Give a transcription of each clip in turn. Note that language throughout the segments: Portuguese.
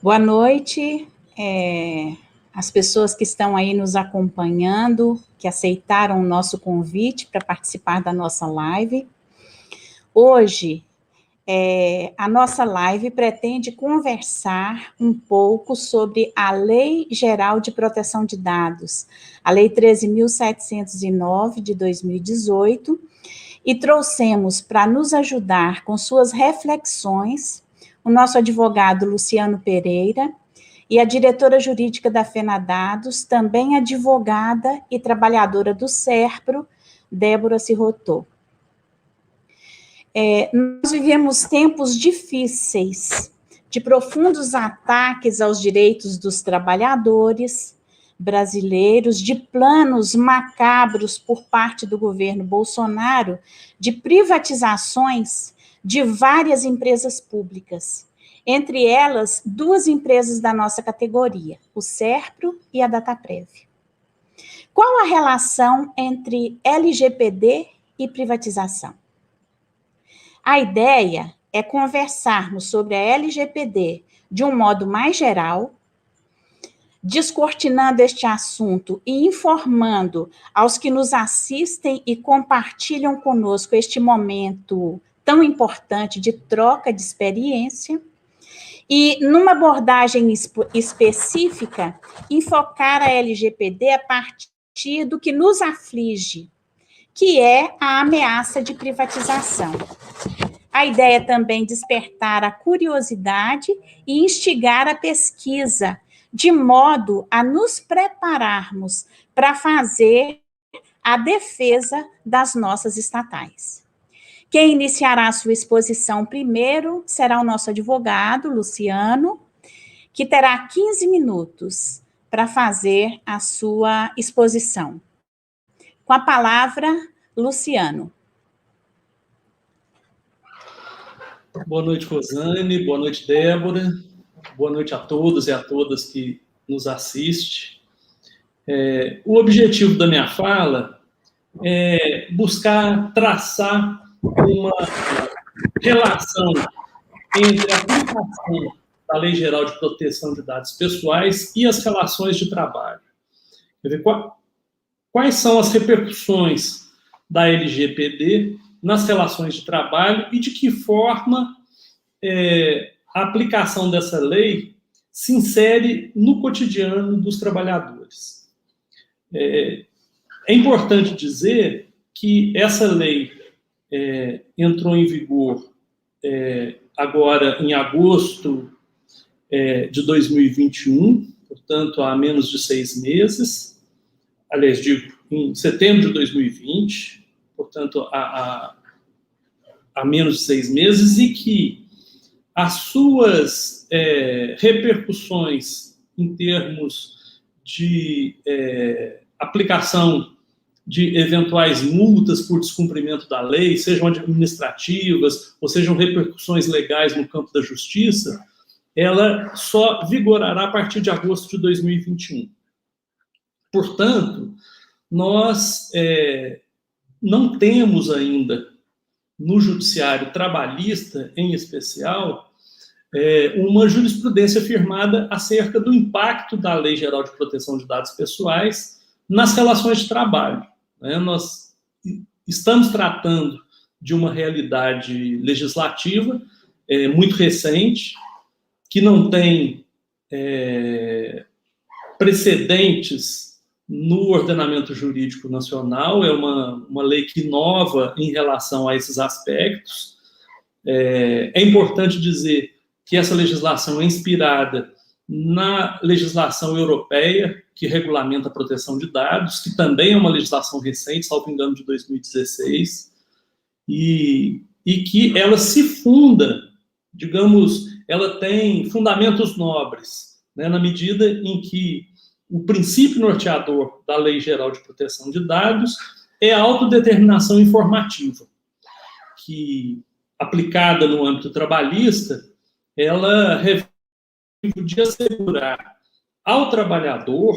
Boa noite, as pessoas que estão aí nos acompanhando, que aceitaram o nosso convite para participar da nossa live. Hoje, a nossa live pretende conversar um pouco sobre a Lei Geral de Proteção de Dados, a Lei 13.709 de 2018, e trouxemos para nos ajudar com suas reflexões o nosso advogado Luciano Pereira e a diretora jurídica da FENADADOS, também advogada e trabalhadora do SERPRO, Débora Sirotô. Nós vivemos tempos difíceis, de profundos ataques aos direitos dos trabalhadores brasileiros, de planos macabros por parte do governo Bolsonaro, de privatizações de várias empresas públicas, entre elas 2 empresas da nossa categoria, o SERPRO e a Dataprev. Qual a relação entre LGPD e privatização? A ideia é conversarmos sobre a LGPD de um modo mais geral, descortinando este assunto e informando aos que nos assistem e compartilham conosco este momento tão importante de troca de experiência, e numa abordagem específica, enfocar a LGPD a partir do que nos aflige, que é a ameaça de privatização. A ideia é também despertar a curiosidade e instigar a pesquisa, de modo a nos prepararmos para fazer a defesa das nossas estatais. Quem iniciará a sua exposição primeiro será o nosso advogado, Luciano, que terá 15 minutos para fazer a sua exposição. Com a palavra, Luciano. Boa noite, Rosane. Boa noite, Débora. Boa noite a todos e a todas que nos assistem. O objetivo da minha fala é buscar traçar uma relação entre a aplicação da Lei Geral de Proteção de Dados Pessoais e as relações de trabalho. Quer dizer, quais são as repercussões da LGPD nas relações de trabalho e de que forma a aplicação dessa lei se insere no cotidiano dos trabalhadores. É importante dizer que essa lei entrou em vigor agora em agosto de 2021, portanto, há menos de 6 meses, aliás, digo, em setembro de 2020, portanto, há menos de 6 meses, e que as suas repercussões em termos de aplicação de eventuais multas por descumprimento da lei, sejam administrativas ou sejam repercussões legais no campo da justiça, ela só vigorará a partir de agosto de 2021. Portanto, nós não temos ainda, no judiciário trabalhista em especial, uma jurisprudência firmada acerca do impacto da Lei Geral de Proteção de Dados Pessoais nas relações de trabalho. Nós estamos tratando de uma realidade legislativa muito recente, que não tem precedentes no ordenamento jurídico nacional, é uma lei que inova em relação a esses aspectos. É importante dizer que essa legislação é inspirada na legislação europeia, que regulamenta a proteção de dados, que também é uma legislação recente, salvo engano, de 2016, e que ela se funda, digamos, ela tem fundamentos nobres, na medida em que o princípio norteador da Lei Geral de Proteção de Dados é a autodeterminação informativa, que, aplicada no âmbito trabalhista, ela de assegurar ao trabalhador,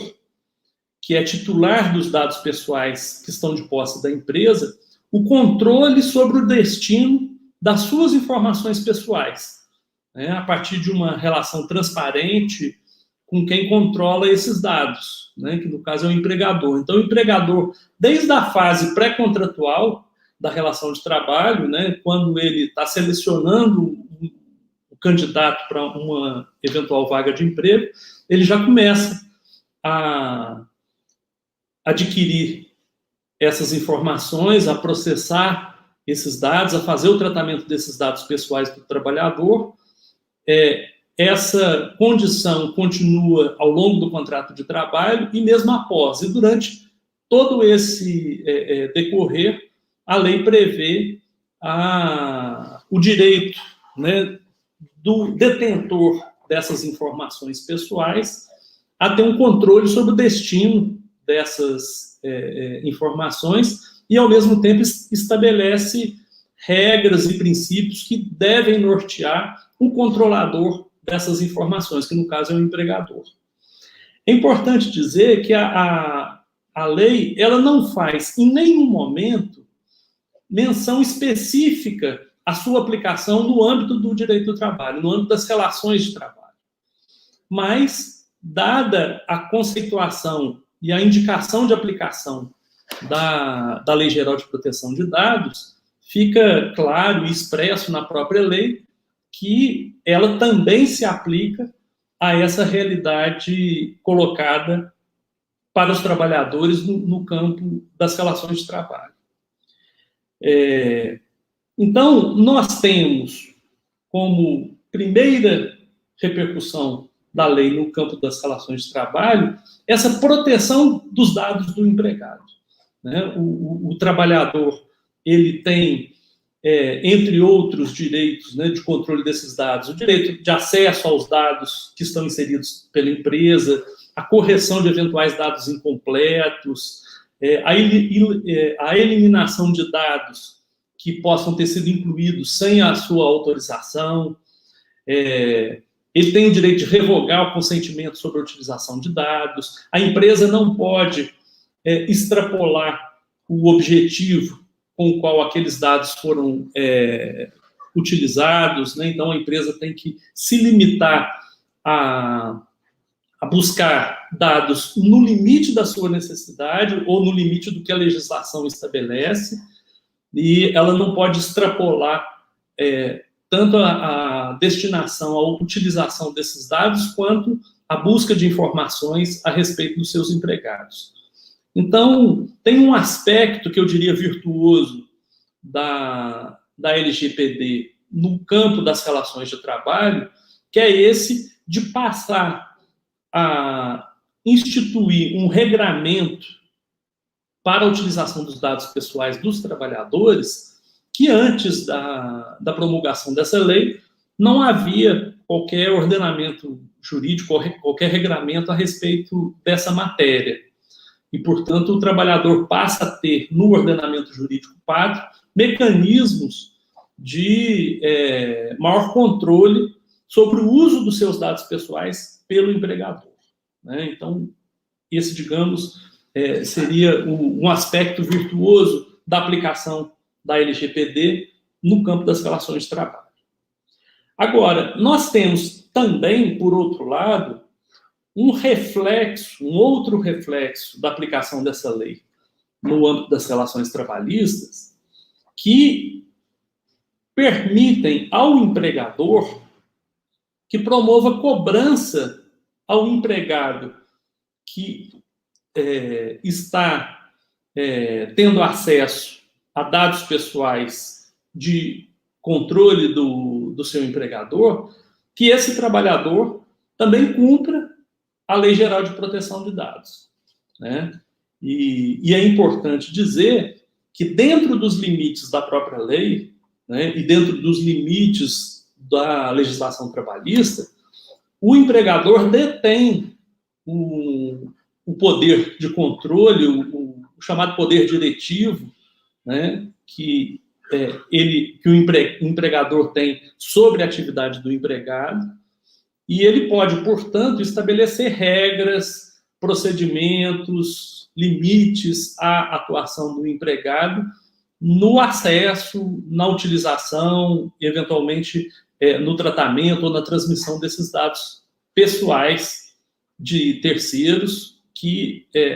que é titular dos dados pessoais que estão de posse da empresa, o controle sobre o destino das suas informações pessoais. né, a partir de uma relação transparente com quem controla esses dados, né, que no caso é o empregador. Então, o empregador, desde a fase pré-contratual da relação de trabalho, né, quando ele está selecionando o candidato para uma eventual vaga de emprego, ele já começa a adquirir essas informações, a processar esses dados, a fazer o tratamento desses dados pessoais do trabalhador. Essa condição continua ao longo do contrato de trabalho e mesmo após. E durante todo esse decorrer, a lei prevê o direito, né, do detentor dessas informações pessoais a ter um controle sobre o destino dessas informações e, ao mesmo tempo, estabelece regras e princípios que devem nortear o controlador dessas informações, que no caso é o empregador. É importante dizer que a lei ela não faz em nenhum momento menção específica à sua aplicação no âmbito do direito do trabalho, no âmbito das relações de trabalho. Mas, dada a conceituação e a indicação de aplicação da Lei Geral de Proteção de Dados, fica claro e expresso na própria lei que ela também se aplica a essa realidade colocada para os trabalhadores no campo das relações de trabalho. Então, nós temos como primeira repercussão da lei no campo das relações de trabalho essa proteção dos dados do empregado, né? O trabalhador, ele tem, entre outros direitos, né, de controle desses dados, o direito de acesso aos dados que estão inseridos pela empresa, a correção de eventuais dados incompletos, a eliminação de dados que possam ter sido incluídos sem a sua autorização. Ele tem o direito de revogar o consentimento sobre a utilização de dados. A empresa não pode extrapolar o objetivo com o qual aqueles dados foram utilizados, né? Então, a empresa tem que se limitar a buscar dados no limite da sua necessidade ou no limite do que a legislação estabelece, e ela não pode extrapolar tanto a destinação, a utilização desses dados, quanto a busca de informações a respeito dos seus empregados. Então, tem um aspecto que eu diria virtuoso da LGPD no campo das relações de trabalho, que é esse de passar a instituir um regramento para a utilização dos dados pessoais dos trabalhadores, que antes da promulgação dessa lei não havia qualquer ordenamento jurídico, qualquer regramento a respeito dessa matéria. E, portanto, o trabalhador passa a ter, no ordenamento jurídico pátrio, mecanismos de maior controle sobre o uso dos seus dados pessoais pelo empregador, né? Então, esse, digamos, seria um aspecto virtuoso da aplicação da LGPD no campo das relações de trabalho. Agora, nós temos também, por outro lado, um outro reflexo da aplicação dessa lei no âmbito das relações trabalhistas, que permitem ao empregador que promova cobrança ao empregado que está tendo acesso a dados pessoais de controle do seu empregador, que esse trabalhador também cumpra a Lei Geral de Proteção de Dados, né? E é importante dizer que, dentro dos limites da própria lei, né, e dentro dos limites da legislação trabalhista, o empregador detém o poder de controle, o chamado poder diretivo, né, que o empregador tem sobre a atividade do empregado, e ele pode, portanto, estabelecer regras, procedimentos, limites à atuação do empregado no acesso, na utilização, eventualmente no tratamento ou na transmissão desses dados pessoais de terceiros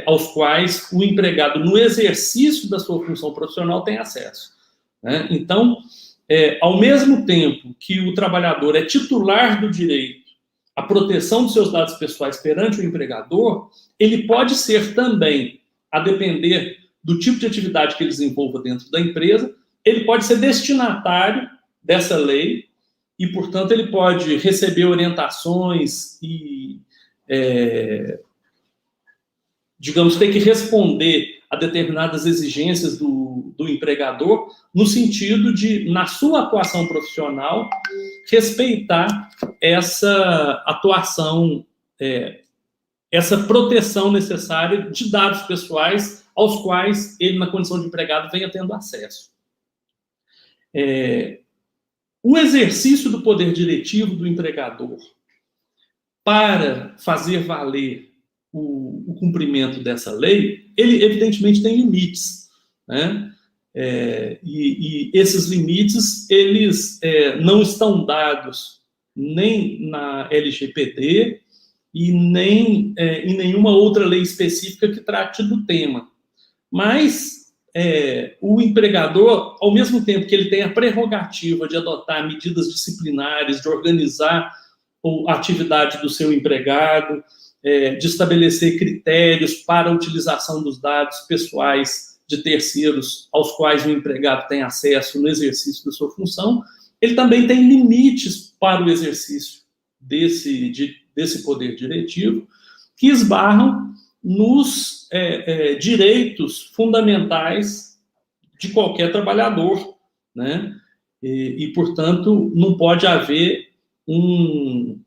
aos quais o empregado, no exercício da sua função profissional, tem acesso. Né? Então, ao mesmo tempo que o trabalhador é titular do direito à proteção dos seus dados pessoais perante o empregador, ele pode ser também, a depender do tipo de atividade que ele desenvolva dentro da empresa, ele pode ser destinatário dessa lei e, portanto, ele pode receber orientações e, digamos, ter que responder a determinadas exigências do empregador, no sentido de, na sua atuação profissional, respeitar essa atuação, essa proteção necessária de dados pessoais aos quais ele, na condição de empregado, venha tendo acesso. O exercício do poder diretivo do empregador para fazer valer o cumprimento dessa lei, ele evidentemente tem limites, né? E esses limites, eles não estão dados nem na LGPD e nem em nenhuma outra lei específica que trate do tema. Mas o empregador, ao mesmo tempo que ele tem a prerrogativa de adotar medidas disciplinares, de organizar a atividade do seu empregado, de estabelecer critérios para a utilização dos dados pessoais de terceiros aos quais o empregado tem acesso no exercício da sua função, ele também tem limites para o exercício desse poder diretivo, que esbarram nos direitos fundamentais de qualquer trabalhador, né? E, portanto, não pode haver um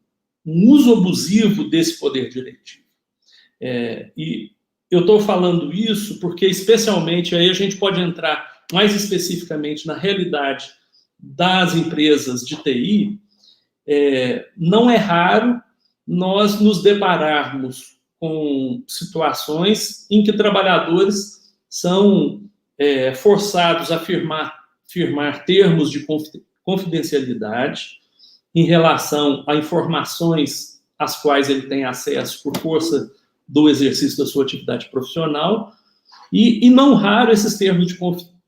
uso abusivo desse poder diretivo. E eu estou falando isso porque, especialmente, aí a gente pode entrar mais especificamente na realidade das empresas de TI. Não é raro nós nos depararmos com situações em que trabalhadores são forçados a firmar termos de confidencialidade em relação a informações às quais ele tem acesso por força do exercício da sua atividade profissional, e não raro esses termos de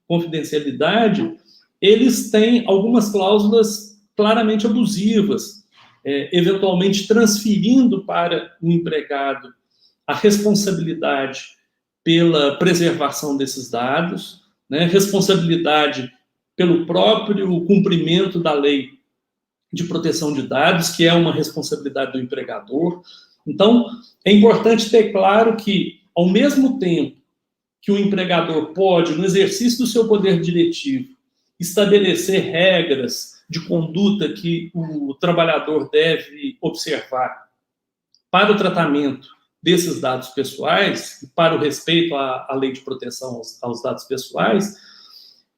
confidencialidade, eles têm algumas cláusulas claramente abusivas, eventualmente transferindo para o empregado a responsabilidade pela preservação desses dados, né, responsabilidade pelo próprio cumprimento da lei de proteção de dados, que é uma responsabilidade do empregador. Então, é importante ter claro que, ao mesmo tempo que o empregador pode, no exercício do seu poder diretivo, estabelecer regras de conduta que o trabalhador deve observar para o tratamento desses dados pessoais, para o respeito à lei de proteção aos dados pessoais,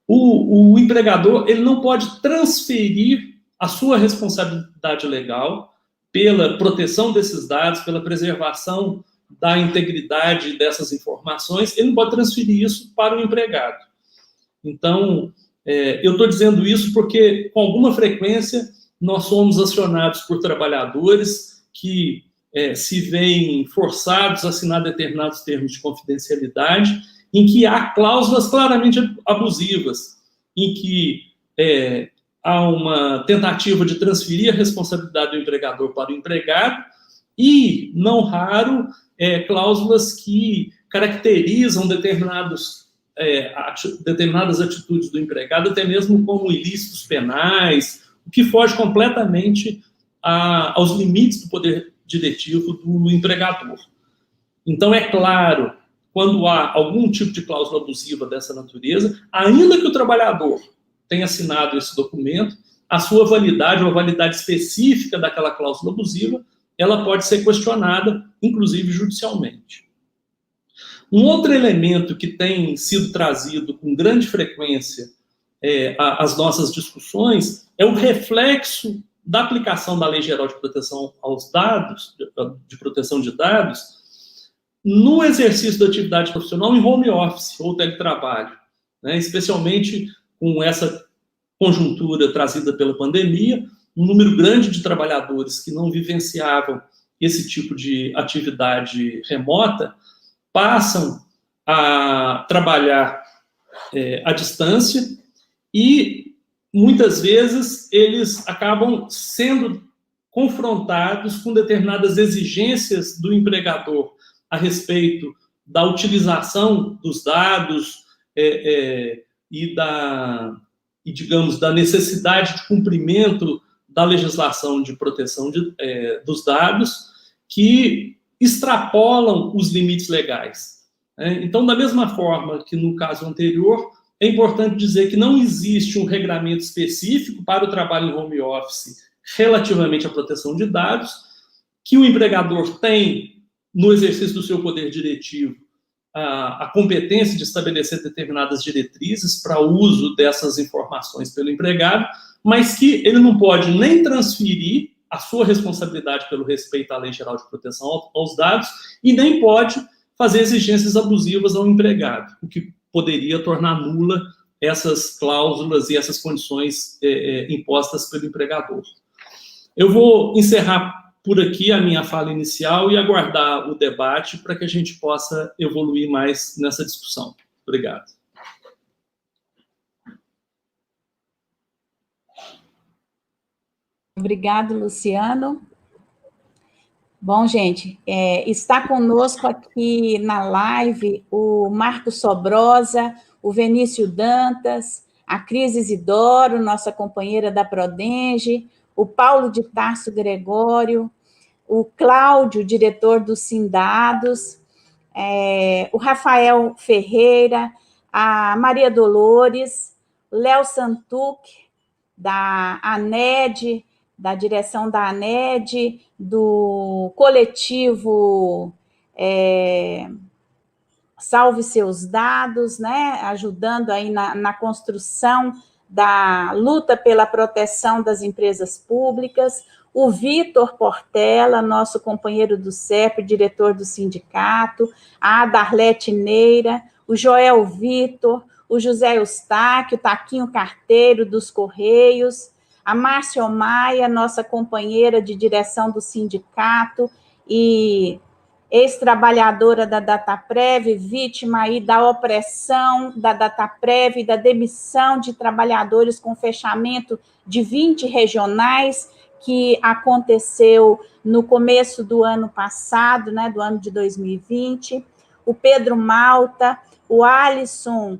o empregador ele não pode transferir a sua responsabilidade legal pela proteção desses dados, pela preservação da integridade dessas informações, ele não pode transferir isso para o empregado. Então, eu estou dizendo isso porque, com alguma frequência, nós somos acionados por trabalhadores que se veem forçados a assinar determinados termos de confidencialidade, em que há cláusulas claramente abusivas, em que há uma tentativa de transferir a responsabilidade do empregador para o empregado e, não raro, cláusulas que caracterizam determinadas atitudes do empregado, até mesmo como ilícitos penais, o que foge completamente aos limites do poder diretivo do empregador. Então, é claro, quando há algum tipo de cláusula abusiva dessa natureza, ainda que o trabalhador tenha assinado esse documento, a sua validade, ou a validade específica daquela cláusula abusiva, ela pode ser questionada, inclusive judicialmente. Um outro elemento que tem sido trazido com grande frequência às nossas discussões é o reflexo da aplicação da Lei Geral de Proteção aos Dados, de proteção de dados, no exercício da atividade profissional em home office ou teletrabalho, né? Especialmente com essa conjuntura trazida pela pandemia, um número grande de trabalhadores que não vivenciavam esse tipo de atividade remota passam a trabalhar à distância e, muitas vezes, eles acabam sendo confrontados com determinadas exigências do empregador a respeito da utilização dos dados digamos, da necessidade de cumprimento da legislação de proteção dos dados, que extrapolam os limites legais. Então, da mesma forma que no caso anterior, é importante dizer que não existe um regramento específico para o trabalho em home office relativamente à proteção de dados, que o empregador tem, no exercício do seu poder diretivo, a competência de estabelecer determinadas diretrizes para o uso dessas informações pelo empregado, mas que ele não pode nem transferir a sua responsabilidade pelo respeito à Lei Geral de Proteção aos Dados e nem pode fazer exigências abusivas ao empregado, o que poderia tornar nula essas cláusulas e essas condições impostas pelo empregador. Eu vou encerrar por aqui a minha fala inicial e aguardar o debate para que a gente possa evoluir mais nessa discussão. Obrigado. Obrigado, Luciano. Bom, gente, está conosco aqui na live o Marcos Sobrosa, o Vinícius Dantas, a Cris Isidoro, nossa companheira da Prodenge, o Paulo de Tarso Gregório, o Cláudio, diretor do Sindados, o Rafael Ferreira, a Maria Dolores, Léo Santuc, da ANED, da direção da ANED, do coletivo Salve Seus Dados, né, ajudando aí na construção da luta pela proteção das empresas públicas, o Vitor Portela, nosso companheiro do CEP, diretor do sindicato, a Darlete Neira, o Joel Vitor, o José Eustáquio, o Taquinho Carteiro dos Correios, a Márcia Maia, nossa companheira de direção do sindicato e ex-trabalhadora da Dataprev, vítima aí da opressão da Dataprev, da demissão de trabalhadores com fechamento de 20 regionais, que aconteceu no começo do ano passado, né, do ano de 2020, o Pedro Malta, o Alisson,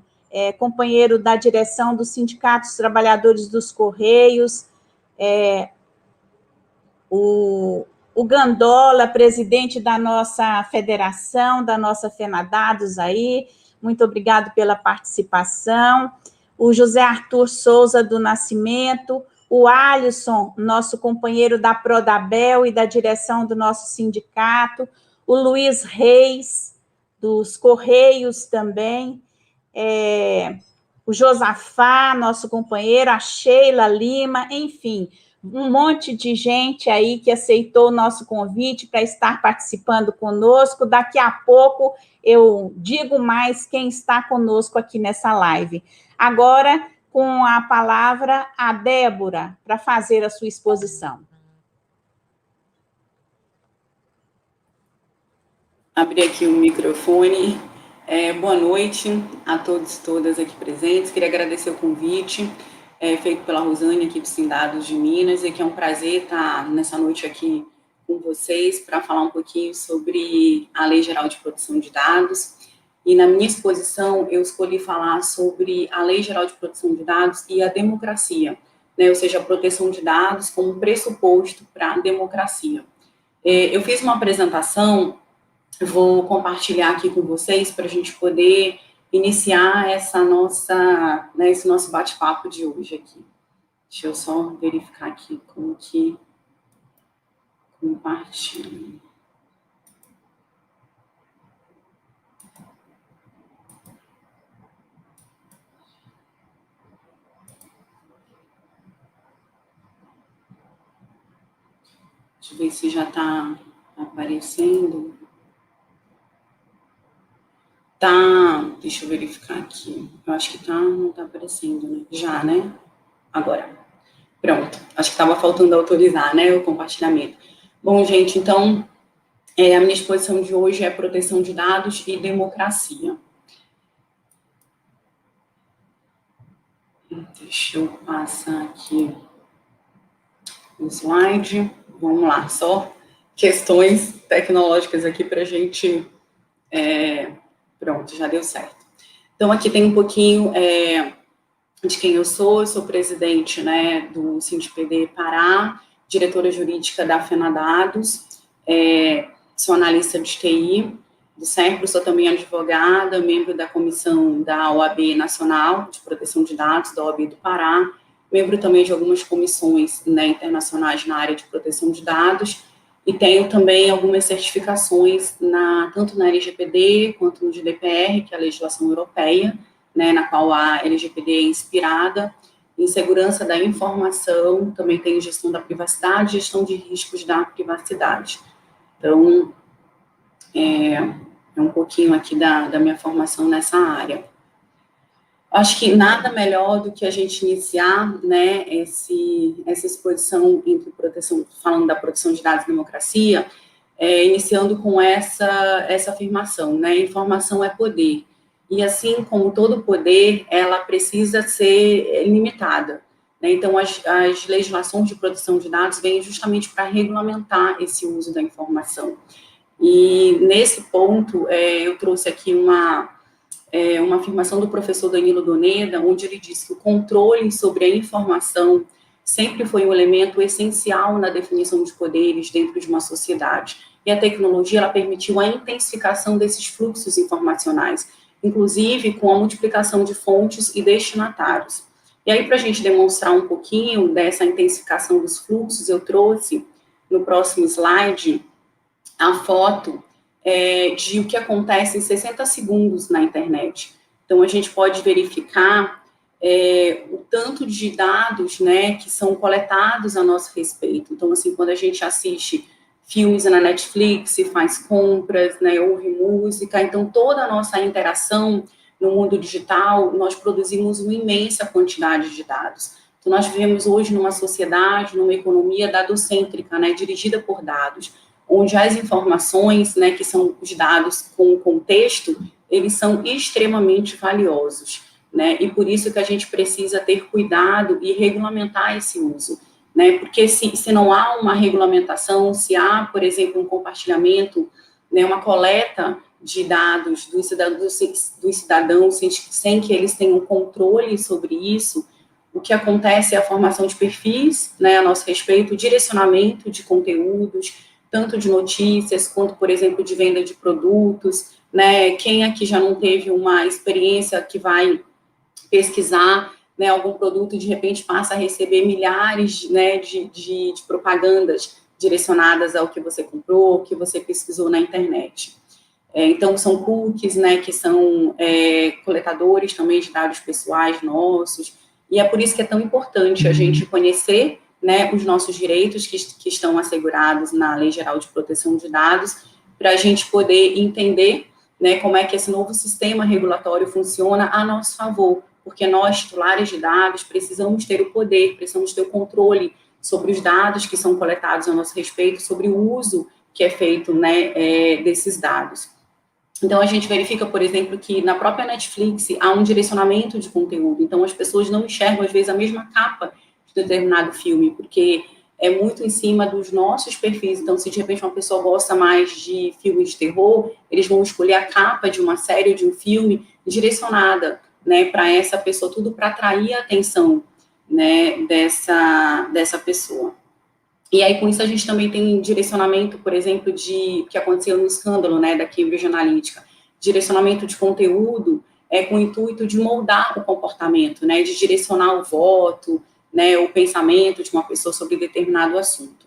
companheiro da direção do Sindicato dos Trabalhadores dos Correios, o Gandola, presidente da nossa federação, da nossa FENADADOS aí, muito obrigado pela participação, o José Arthur Souza do Nascimento, o Alisson, nosso companheiro da Prodabel e da direção do nosso sindicato, o Luiz Reis, dos Correios também, o Josafá, nosso companheiro, a Sheila Lima, enfim, um monte de gente aí que aceitou o nosso convite para estar participando conosco. Daqui a pouco eu digo mais quem está conosco aqui nessa live. Agora, com a palavra, a Débora, para fazer a sua exposição. Abrir aqui o microfone. Boa noite a todos e todas aqui presentes. Queria agradecer o convite feito pela Rosane aqui do Sindados de Minas, e que é um prazer estar nessa noite aqui com vocês para falar um pouquinho sobre a Lei Geral de Proteção de Dados. E na minha exposição eu escolhi falar sobre a Lei Geral de Proteção de Dados e a democracia, né? Ou seja, a proteção de dados como pressuposto para a democracia. Eu fiz uma apresentação, eu vou compartilhar aqui com vocês para a gente poder iniciar essa nossa, né, esse nosso bate-papo de hoje aqui. Deixa eu só verificar aqui como que compartilho. Deixa eu ver se já está aparecendo. Tá, deixa eu verificar aqui. Eu acho que não tá aparecendo, né? Já, né? Agora. Pronto, acho que estava faltando autorizar, né, o compartilhamento. Bom, gente, então, a minha exposição de hoje é proteção de dados e democracia. Deixa eu passar aqui o slide. Vamos lá, só questões tecnológicas aqui para a gente... pronto, já deu certo. Então, aqui tem um pouquinho de quem eu sou presidente, né, do SINDPD Pará, diretora jurídica da FENADADOS, sou analista de TI do SERPRO, sou também advogada, membro da comissão da OAB Nacional de Proteção de Dados, da OAB do Pará, membro também de algumas comissões, né, internacionais na área de proteção de dados, e tenho também algumas certificações, tanto na LGPD quanto no GDPR, que é a legislação europeia, né, na qual a LGPD é inspirada, em segurança da informação, também tem gestão da privacidade, gestão de riscos da privacidade. Então, é um pouquinho aqui da minha formação nessa área. Acho que nada melhor do que a gente iniciar, né, essa exposição entre falando da proteção de dados e democracia, iniciando com essa afirmação, né, informação é poder. E assim como todo poder, ela precisa ser limitada, né? Então, as legislações de proteção de dados vêm justamente para regulamentar esse uso da informação. E, nesse ponto, eu trouxe aqui uma afirmação do professor Danilo Doneda, onde ele diz que o controle sobre a informação sempre foi um elemento essencial na definição de poderes dentro de uma sociedade. E a tecnologia, ela permitiu a intensificação desses fluxos informacionais, inclusive com a multiplicação de fontes e destinatários. E aí, para a gente demonstrar um pouquinho dessa intensificação dos fluxos, eu trouxe, no próximo slide, a foto de o que acontece em 60 segundos na internet. Então, a gente pode verificar o tanto de dados, né, que são coletados a nosso respeito. Então, assim, quando a gente assiste filmes na Netflix, faz compras, né, ouve música, então toda a nossa interação no mundo digital, nós produzimos uma imensa quantidade de dados. Então, nós vivemos hoje numa sociedade, numa economia dadocêntrica, né, dirigida por dados, onde as informações, né, que são os dados com contexto, eles são extremamente valiosos, né, e por isso que a gente precisa ter cuidado e regulamentar esse uso, né, porque se não há uma regulamentação, se há, por exemplo, um compartilhamento, né, uma coleta de dados dos cidadãos sem que eles tenham controle sobre isso, o que acontece é a formação de perfis, né, a nosso respeito, o direcionamento de conteúdos, tanto de notícias, quanto, por exemplo, de venda de produtos, né, quem aqui já não teve uma experiência que vai pesquisar, né, algum produto e de repente passa a receber milhares, né, de propagandas direcionadas ao que você comprou, ao que você pesquisou na internet. Então, são cookies, né, que são coletadores também de dados pessoais nossos, e é por isso que é tão importante a gente conhecer, né, os nossos direitos que estão assegurados na Lei Geral de Proteção de Dados, para a gente poder entender, né, como é que esse novo sistema regulatório funciona a nosso favor, porque nós, titulares de dados, precisamos ter o poder, precisamos ter o controle sobre os dados que são coletados a nosso respeito, sobre o uso que é feito, né, desses dados. Então, a gente verifica, por exemplo, que na própria Netflix há um direcionamento de conteúdo, então as pessoas não enxergam, às vezes, a mesma capa de determinado filme, porque é muito em cima dos nossos perfis. Então, se de repente uma pessoa gosta mais de filmes de terror, eles vão escolher a capa de uma série ou de um filme direcionada, né, para essa pessoa, tudo para atrair a atenção, né, dessa pessoa. E aí, com isso, a gente também tem direcionamento, por exemplo, que aconteceu no escândalo, né, da Cambridge Analytica, direcionamento de conteúdo com o intuito de moldar o comportamento, né, de direcionar o voto, né, o pensamento de uma pessoa sobre determinado assunto.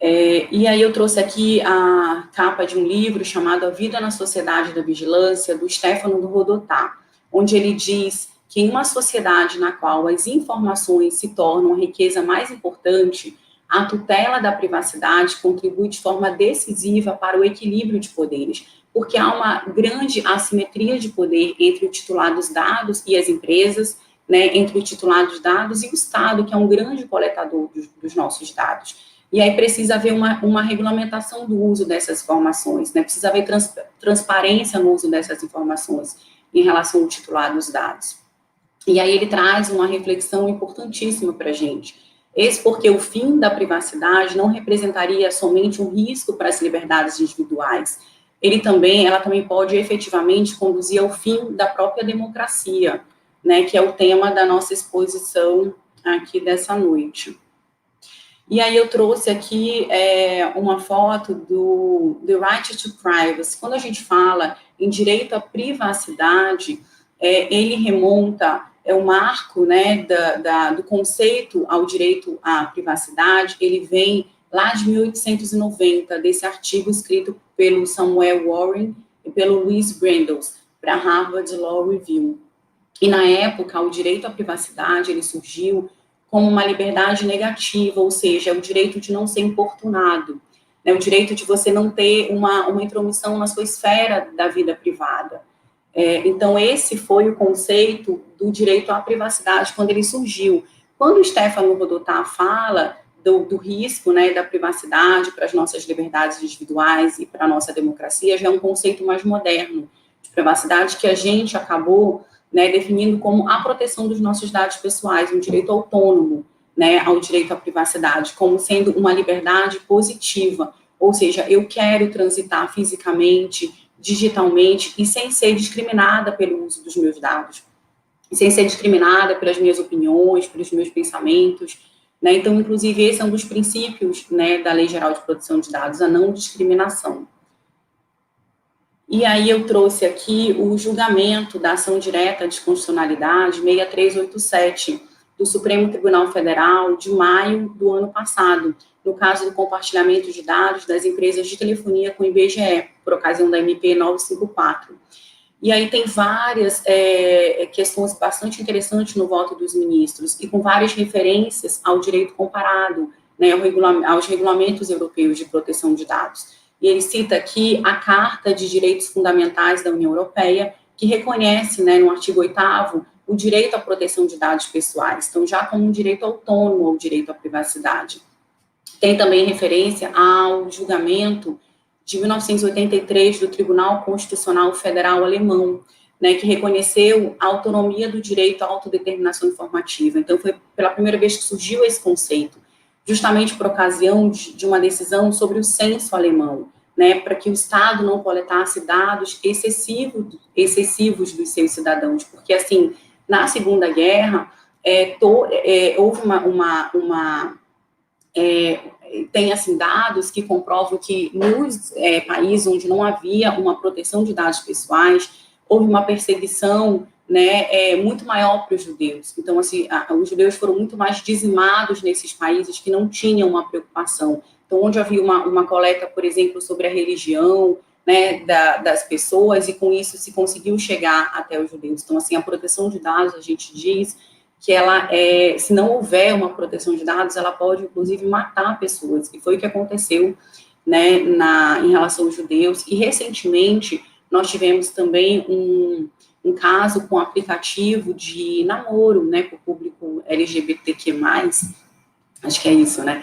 E aí eu trouxe aqui a capa de um livro chamado A Vida na Sociedade da Vigilância, do Stefano Rodotà, onde ele diz que em uma sociedade na qual as informações se tornam a riqueza mais importante, a tutela da privacidade contribui de forma decisiva para o equilíbrio de poderes, porque há uma grande assimetria de poder entre o titular dos dados e as empresas, né, entre o titular dos dados e o Estado, que é um grande coletador dos nossos dados. E aí precisa haver uma regulamentação do uso dessas informações, né, precisa haver transparência no uso dessas informações em relação ao titular dos dados. E aí ele traz uma reflexão importantíssima para a gente. Esse porque o fim da privacidade não representaria somente um risco para as liberdades individuais. Ela também pode efetivamente conduzir ao fim da própria democracia, né, que é o tema da nossa exposição aqui dessa noite. E aí eu trouxe aqui uma foto do The Right to Privacy. Quando a gente fala em direito à privacidade, ele remonta, o marco, né, do conceito ao direito à privacidade, ele vem lá de 1890, desse artigo escrito pelo Samuel Warren e pelo Louis Brandeis, para a Harvard Law Review. E na época, o direito à privacidade, ele surgiu como uma liberdade negativa, ou seja, o direito de não ser importunado, né, o direito de você não ter uma intromissão na sua esfera da vida privada. Então, esse foi o conceito do direito à privacidade quando ele surgiu. Quando o Stefano Rodotà fala do risco, né, da privacidade para as nossas liberdades individuais e para a nossa democracia, já é um conceito mais moderno de privacidade que a gente acabou, né, definindo como a proteção dos nossos dados pessoais, um direito autônomo, né, ao direito à privacidade, como sendo uma liberdade positiva, ou seja, eu quero transitar fisicamente, digitalmente, e sem ser discriminada pelo uso dos meus dados, e sem ser discriminada pelas minhas opiniões, pelos meus pensamentos, né? Então, inclusive, esse é um dos princípios, né, da Lei Geral de Proteção de Dados, a não discriminação. E aí eu trouxe aqui o julgamento da ação direta de constitucionalidade 6387 do Supremo Tribunal Federal de maio do ano passado, no caso do compartilhamento de dados das empresas de telefonia com o IBGE, por ocasião da MP 954. E aí tem várias questões bastante interessantes no voto dos ministros, e com várias referências ao direito comparado, né, aos regulamentos europeus de proteção de dados. E ele cita aqui a Carta de Direitos Fundamentais da União Europeia, que reconhece, né, no artigo 8º, o direito à proteção de dados pessoais, então já como um direito autônomo ao direito à privacidade. Tem também referência ao julgamento de 1983 do Tribunal Constitucional Federal Alemão, né, que reconheceu a autonomia do direito à autodeterminação informativa. Então, foi pela primeira vez que surgiu esse conceito, justamente por ocasião de uma decisão sobre o censo alemão, né, para que o Estado não coletasse dados excessivos dos seus cidadãos, porque, assim, na Segunda Guerra, houve tem, assim, dados que comprovam que nos países onde não havia uma proteção de dados pessoais, houve uma perseguição, né, muito maior para os judeus. Então, assim, os judeus foram muito mais dizimados nesses países que não tinham uma preocupação. Então, onde havia uma coleta, por exemplo, sobre a religião, né, das pessoas, e com isso se conseguiu chegar até os judeus. Então, assim, a proteção de dados, a gente diz que ela, se não houver uma proteção de dados, ela pode, inclusive, matar pessoas, e foi o que aconteceu, né, em relação aos judeus. E, recentemente, nós tivemos também um caso com aplicativo de namoro, né, para o público LGBTQ+, acho que é isso, né,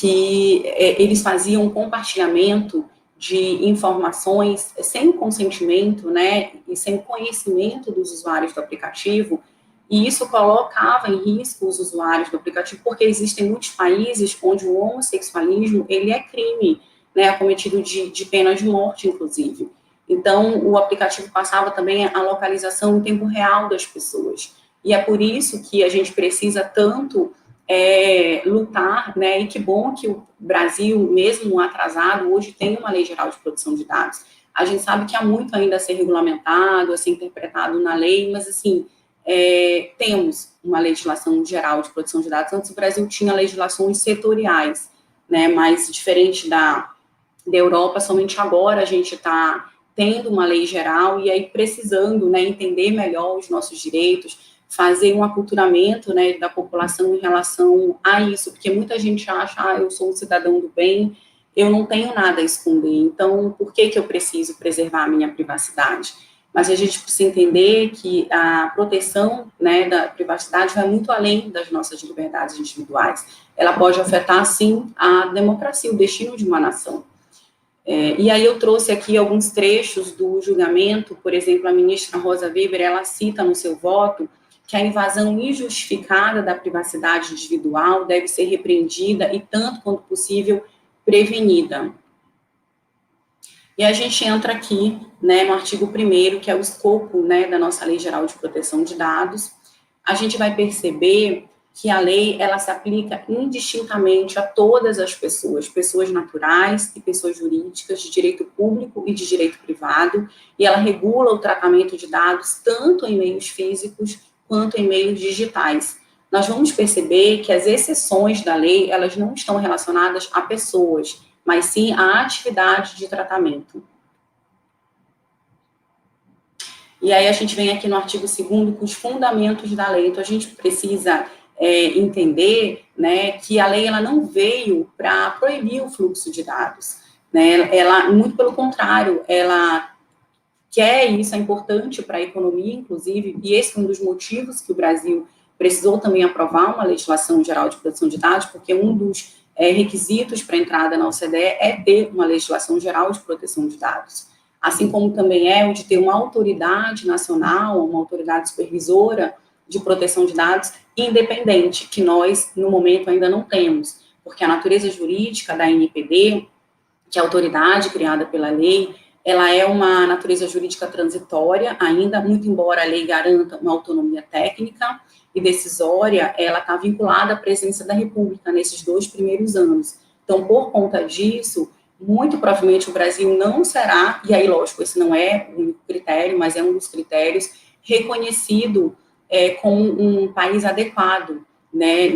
que eles faziam um compartilhamento de informações sem consentimento, né, e sem conhecimento dos usuários do aplicativo, e isso colocava em risco os usuários do aplicativo, porque existem muitos países onde o homossexualismo, ele é crime, né, acometido de pena de morte, inclusive. Então, o aplicativo passava também a localização em tempo real das pessoas. E é por isso que a gente precisa tanto lutar, né, e que bom que o Brasil, mesmo atrasado, hoje tem uma Lei Geral de Proteção de Dados. A gente sabe que há muito ainda a ser regulamentado, a ser interpretado na lei, mas, assim, temos uma legislação geral de proteção de dados. Antes o Brasil tinha legislações setoriais, né, mas diferente da Europa, somente agora a gente está tendo uma lei geral e aí precisando, né, entender melhor os nossos direitos, fazer um aculturamento, né, da população em relação a isso, porque muita gente acha, eu sou um cidadão do bem, eu não tenho nada a esconder, então por que eu preciso preservar a minha privacidade? mas a gente precisa entender que a proteção, né, da privacidade vai muito além das nossas liberdades individuais. Ela pode afetar, sim, a democracia, o destino de uma nação. E aí eu trouxe aqui alguns trechos do julgamento, por exemplo, a ministra Rosa Weber, ela cita no seu voto que a invasão injustificada da privacidade individual deve ser repreendida e, tanto quanto possível, prevenida. E a gente entra aqui, né, no artigo 1º, que é o escopo, né, da nossa Lei Geral de Proteção de Dados. A gente vai perceber que a lei, ela se aplica indistintamente a todas as pessoas, pessoas naturais e pessoas jurídicas de direito público e de direito privado, e ela regula o tratamento de dados tanto em meios físicos quanto em meios digitais. Nós vamos perceber que as exceções da lei, elas não estão relacionadas a pessoas, mas sim à atividade de tratamento. E aí a gente vem aqui no artigo 2º com os fundamentos da lei. Então, a gente precisa entender, né, que a lei ela não veio para proibir o fluxo de dados, né? Ela, muito pelo contrário, ela quer, e isso é importante para a economia, inclusive, e esse é um dos motivos que o Brasil precisou também aprovar uma legislação geral de proteção de dados, porque um dos requisitos para a entrada na OCDE é ter uma legislação geral de proteção de dados, assim como também é o de ter uma autoridade nacional, uma autoridade supervisora de proteção de dados independente, que nós, no momento, ainda não temos, porque a natureza jurídica da ANPD, que é a autoridade criada pela lei, ela é uma natureza jurídica transitória, ainda, muito embora a lei garanta uma autonomia técnica e decisória, ela está vinculada à presidência da República nesses 2 primeiros anos. Então, por conta disso, muito provavelmente o Brasil não será, e aí, lógico, esse não é o único critério, mas é um dos critérios, reconhecido como um país adequado, né,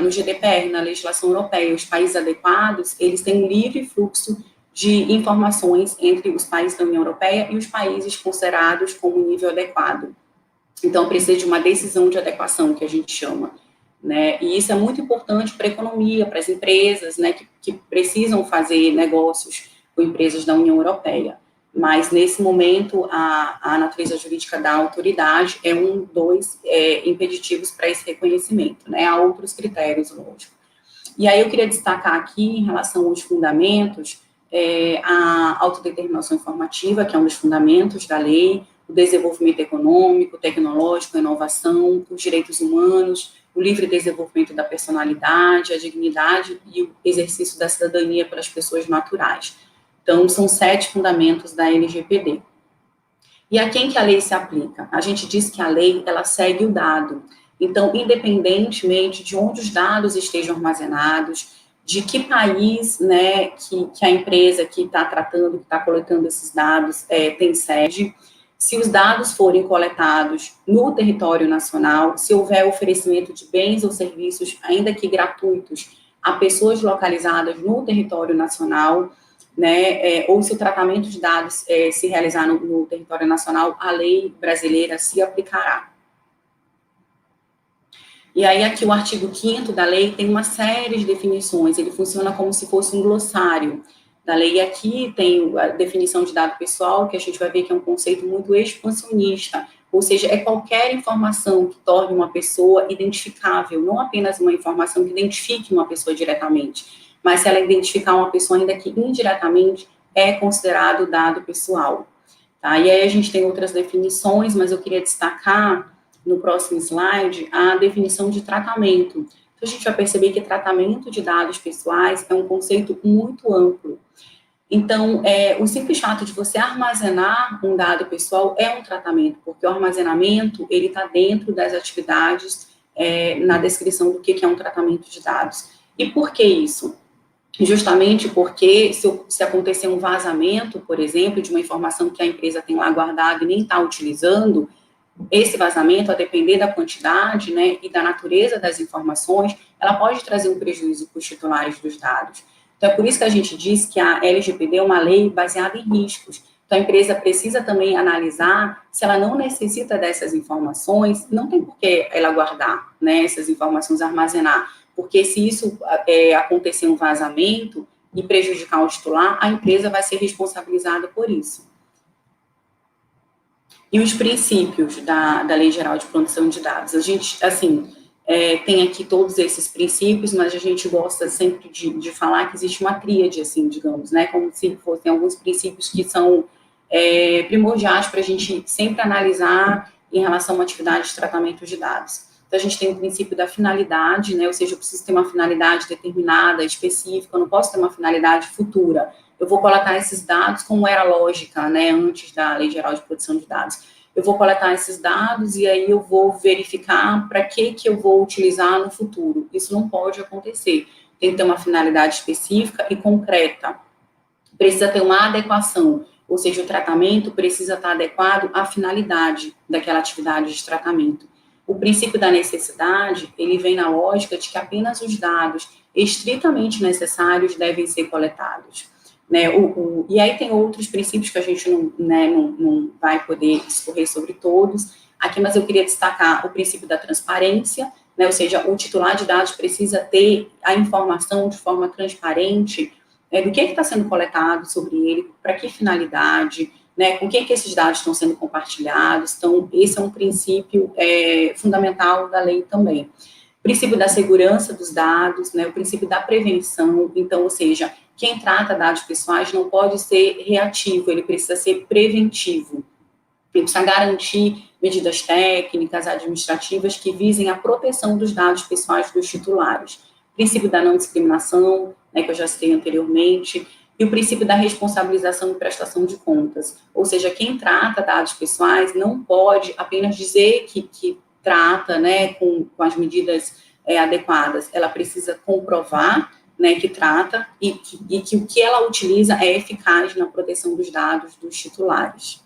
no GDPR, na legislação europeia. Os países adequados, eles têm um livre fluxo de informações entre os países da União Europeia e os países considerados como nível adequado. Então, precisa de uma decisão de adequação, que a gente chama, né, e isso é muito importante para a economia, para as empresas, né, que precisam fazer negócios com empresas da União Europeia. Mas, nesse momento, a natureza jurídica da autoridade é um dos impeditivos para esse reconhecimento, né? Há outros critérios, lógico. E aí eu queria destacar aqui, em relação aos fundamentos, a autodeterminação informativa, que é um dos fundamentos da lei, o desenvolvimento econômico, tecnológico, a inovação, os direitos humanos, o livre desenvolvimento da personalidade, a dignidade e o exercício da cidadania pelas pessoas naturais. Então, são 7 fundamentos da LGPD. E a quem que a lei se aplica? A gente diz que a lei, ela segue o dado. Então, independentemente de onde os dados estejam armazenados, de que país, né, que a empresa que está tratando, que está coletando esses dados tem sede, se os dados forem coletados no território nacional, se houver oferecimento de bens ou serviços, ainda que gratuitos, a pessoas localizadas no território nacional, né, ou se o tratamento de dados se realizar no território nacional, a lei brasileira se aplicará. E aí aqui o artigo 5º da lei tem uma série de definições, ele funciona como se fosse um glossário da lei. E aqui tem a definição de dado pessoal, que a gente vai ver que é um conceito muito expansionista, ou seja, é qualquer informação que torne uma pessoa identificável, não apenas uma informação que identifique uma pessoa diretamente, mas se ela identificar uma pessoa ainda que indiretamente é considerado dado pessoal. Tá? E aí a gente tem outras definições, mas eu queria destacar no próximo slide a definição de tratamento. Então, a gente vai perceber que tratamento de dados pessoais é um conceito muito amplo. Então, o simples fato de você armazenar um dado pessoal é um tratamento, porque o armazenamento, ele está dentro das atividades na descrição do que é um tratamento de dados. E por que isso? Justamente porque se acontecer um vazamento, por exemplo, de uma informação que a empresa tem lá guardada e nem está utilizando, esse vazamento, a depender da quantidade, né, e da natureza das informações, ela pode trazer um prejuízo para os titulares dos dados. Então, é por isso que a gente diz que a LGPD é uma lei baseada em riscos. Então, a empresa precisa também analisar se ela não necessita dessas informações, não tem por que ela guardar, né, essas informações, armazenar, porque se isso acontecer um vazamento e prejudicar o titular, a empresa vai ser responsabilizada por isso. E os princípios da Lei Geral de Proteção de Dados. A gente, assim, tem aqui todos esses princípios, mas a gente gosta sempre de falar que existe uma tríade, assim, digamos, né, como se fossem alguns princípios que são primordiais para a gente sempre analisar em relação a uma atividade de tratamento de dados. Então, a gente tem o princípio da finalidade, né, ou seja, eu preciso ter uma finalidade determinada, específica, eu não posso ter uma finalidade futura. Eu vou coletar esses dados como era a lógica, né, antes da Lei Geral de Proteção de Dados. Eu vou coletar esses dados e aí eu vou verificar para que eu vou utilizar no futuro. Isso não pode acontecer. Tem que ter uma finalidade específica e concreta. Precisa ter uma adequação, ou seja, o tratamento precisa estar adequado à finalidade daquela atividade de tratamento. O princípio da necessidade, ele vem na lógica de que apenas os dados estritamente necessários devem ser coletados. Né, e aí tem outros princípios que a gente não vai poder discorrer sobre todos aqui, mas eu queria destacar o princípio da transparência, né, ou seja, o titular de dados precisa ter a informação de forma transparente do que está sendo coletado sobre ele, para que finalidade, né, com que esses dados estão sendo compartilhados. Então, esse é um princípio fundamental da lei também. O princípio da segurança dos dados, né, o princípio da prevenção, então, ou seja, quem trata dados pessoais não pode ser reativo, ele precisa ser preventivo. Ele precisa garantir medidas técnicas, administrativas que visem a proteção dos dados pessoais dos titulares. O princípio da não discriminação, né, que eu já citei anteriormente, e o princípio da responsabilização e prestação de contas. Ou seja, quem trata dados pessoais não pode apenas dizer que trata, né, com as medidas adequadas. Ela precisa comprovar, né, que trata e que o que ela utiliza é eficaz na proteção dos dados dos titulares.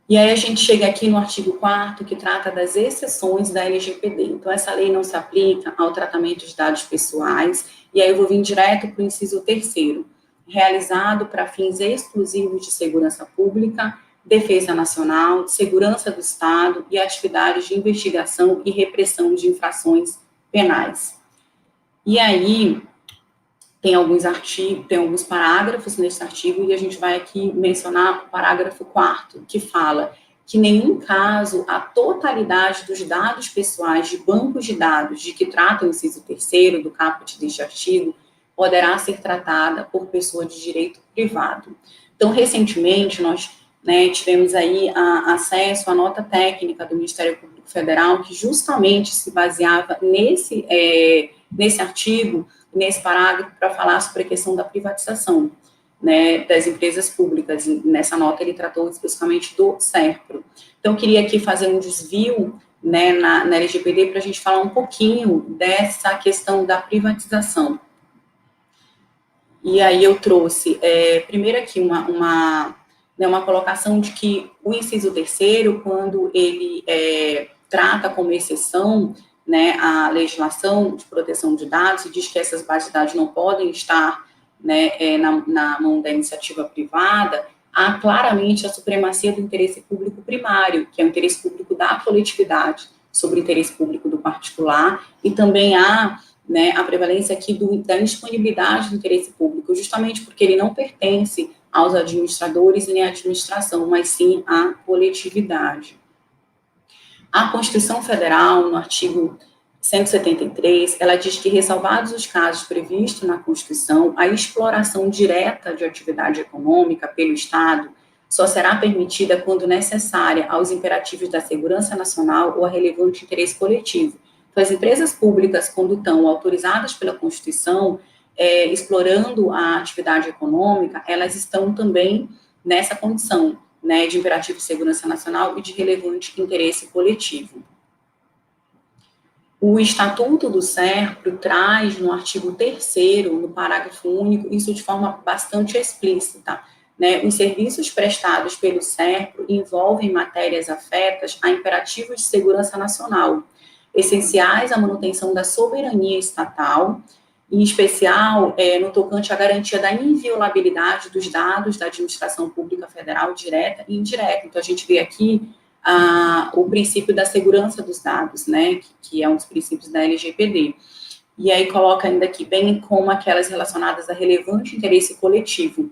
E aí a gente chega aqui no artigo 4º, que trata das exceções da LGPD. Então, essa lei não se aplica ao tratamento de dados pessoais, e aí eu vou vir direto para o inciso 3º, realizado para fins exclusivos de segurança pública, defesa nacional, segurança do Estado e atividades de investigação e repressão de infrações penais. E aí, tem alguns artigos, tem alguns parágrafos nesse artigo, e a gente vai aqui mencionar o parágrafo 4º, que fala que em nenhum caso a totalidade dos dados pessoais de bancos de dados de que trata o inciso 3º do caput deste artigo poderá ser tratada por pessoa de direito privado. Então, recentemente, nós tivemos aí acesso à nota técnica do Ministério Público Federal, que justamente se baseava nesse artigo, nesse parágrafo, para falar sobre a questão da privatização, né, das empresas públicas. E nessa nota ele tratou especificamente do SERPRO. Então, eu queria aqui fazer um desvio, né, na LGPD para a gente falar um pouquinho dessa questão da privatização. E aí eu trouxe, primeiro aqui, uma colocação de que o inciso 3º, quando ele trata como exceção, né, a legislação de proteção de dados, e diz que essas bases de dados não podem estar, né, na mão da iniciativa privada, há claramente a supremacia do interesse público primário, que é o interesse público da coletividade sobre o interesse público do particular, e também há, né, a prevalência aqui da indisponibilidade do interesse público, justamente porque ele não pertence aos administradores e nem à administração, mas sim à coletividade. A Constituição Federal, no artigo 173, ela diz que, ressalvados os casos previstos na Constituição, a exploração direta de atividade econômica pelo Estado só será permitida quando necessária aos imperativos da segurança nacional ou a relevante interesse coletivo. Então, as empresas públicas, quando estão autorizadas pela Constituição, explorando a atividade econômica, elas estão também nessa condição, né, de imperativo de segurança nacional e de relevante interesse coletivo. O Estatuto do SERPRO traz no artigo 3º, no parágrafo único, isso de forma bastante explícita, né? Os serviços prestados pelo SERPRO envolvem matérias afetas a imperativos de segurança nacional, essenciais à manutenção da soberania estatal, em especial no tocante à garantia da inviolabilidade dos dados da administração pública federal, direta e indireta. Então, a gente vê aqui o princípio da segurança dos dados, né, que é um dos princípios da LGPD. E aí coloca ainda aqui, bem como aquelas relacionadas a relevante interesse coletivo.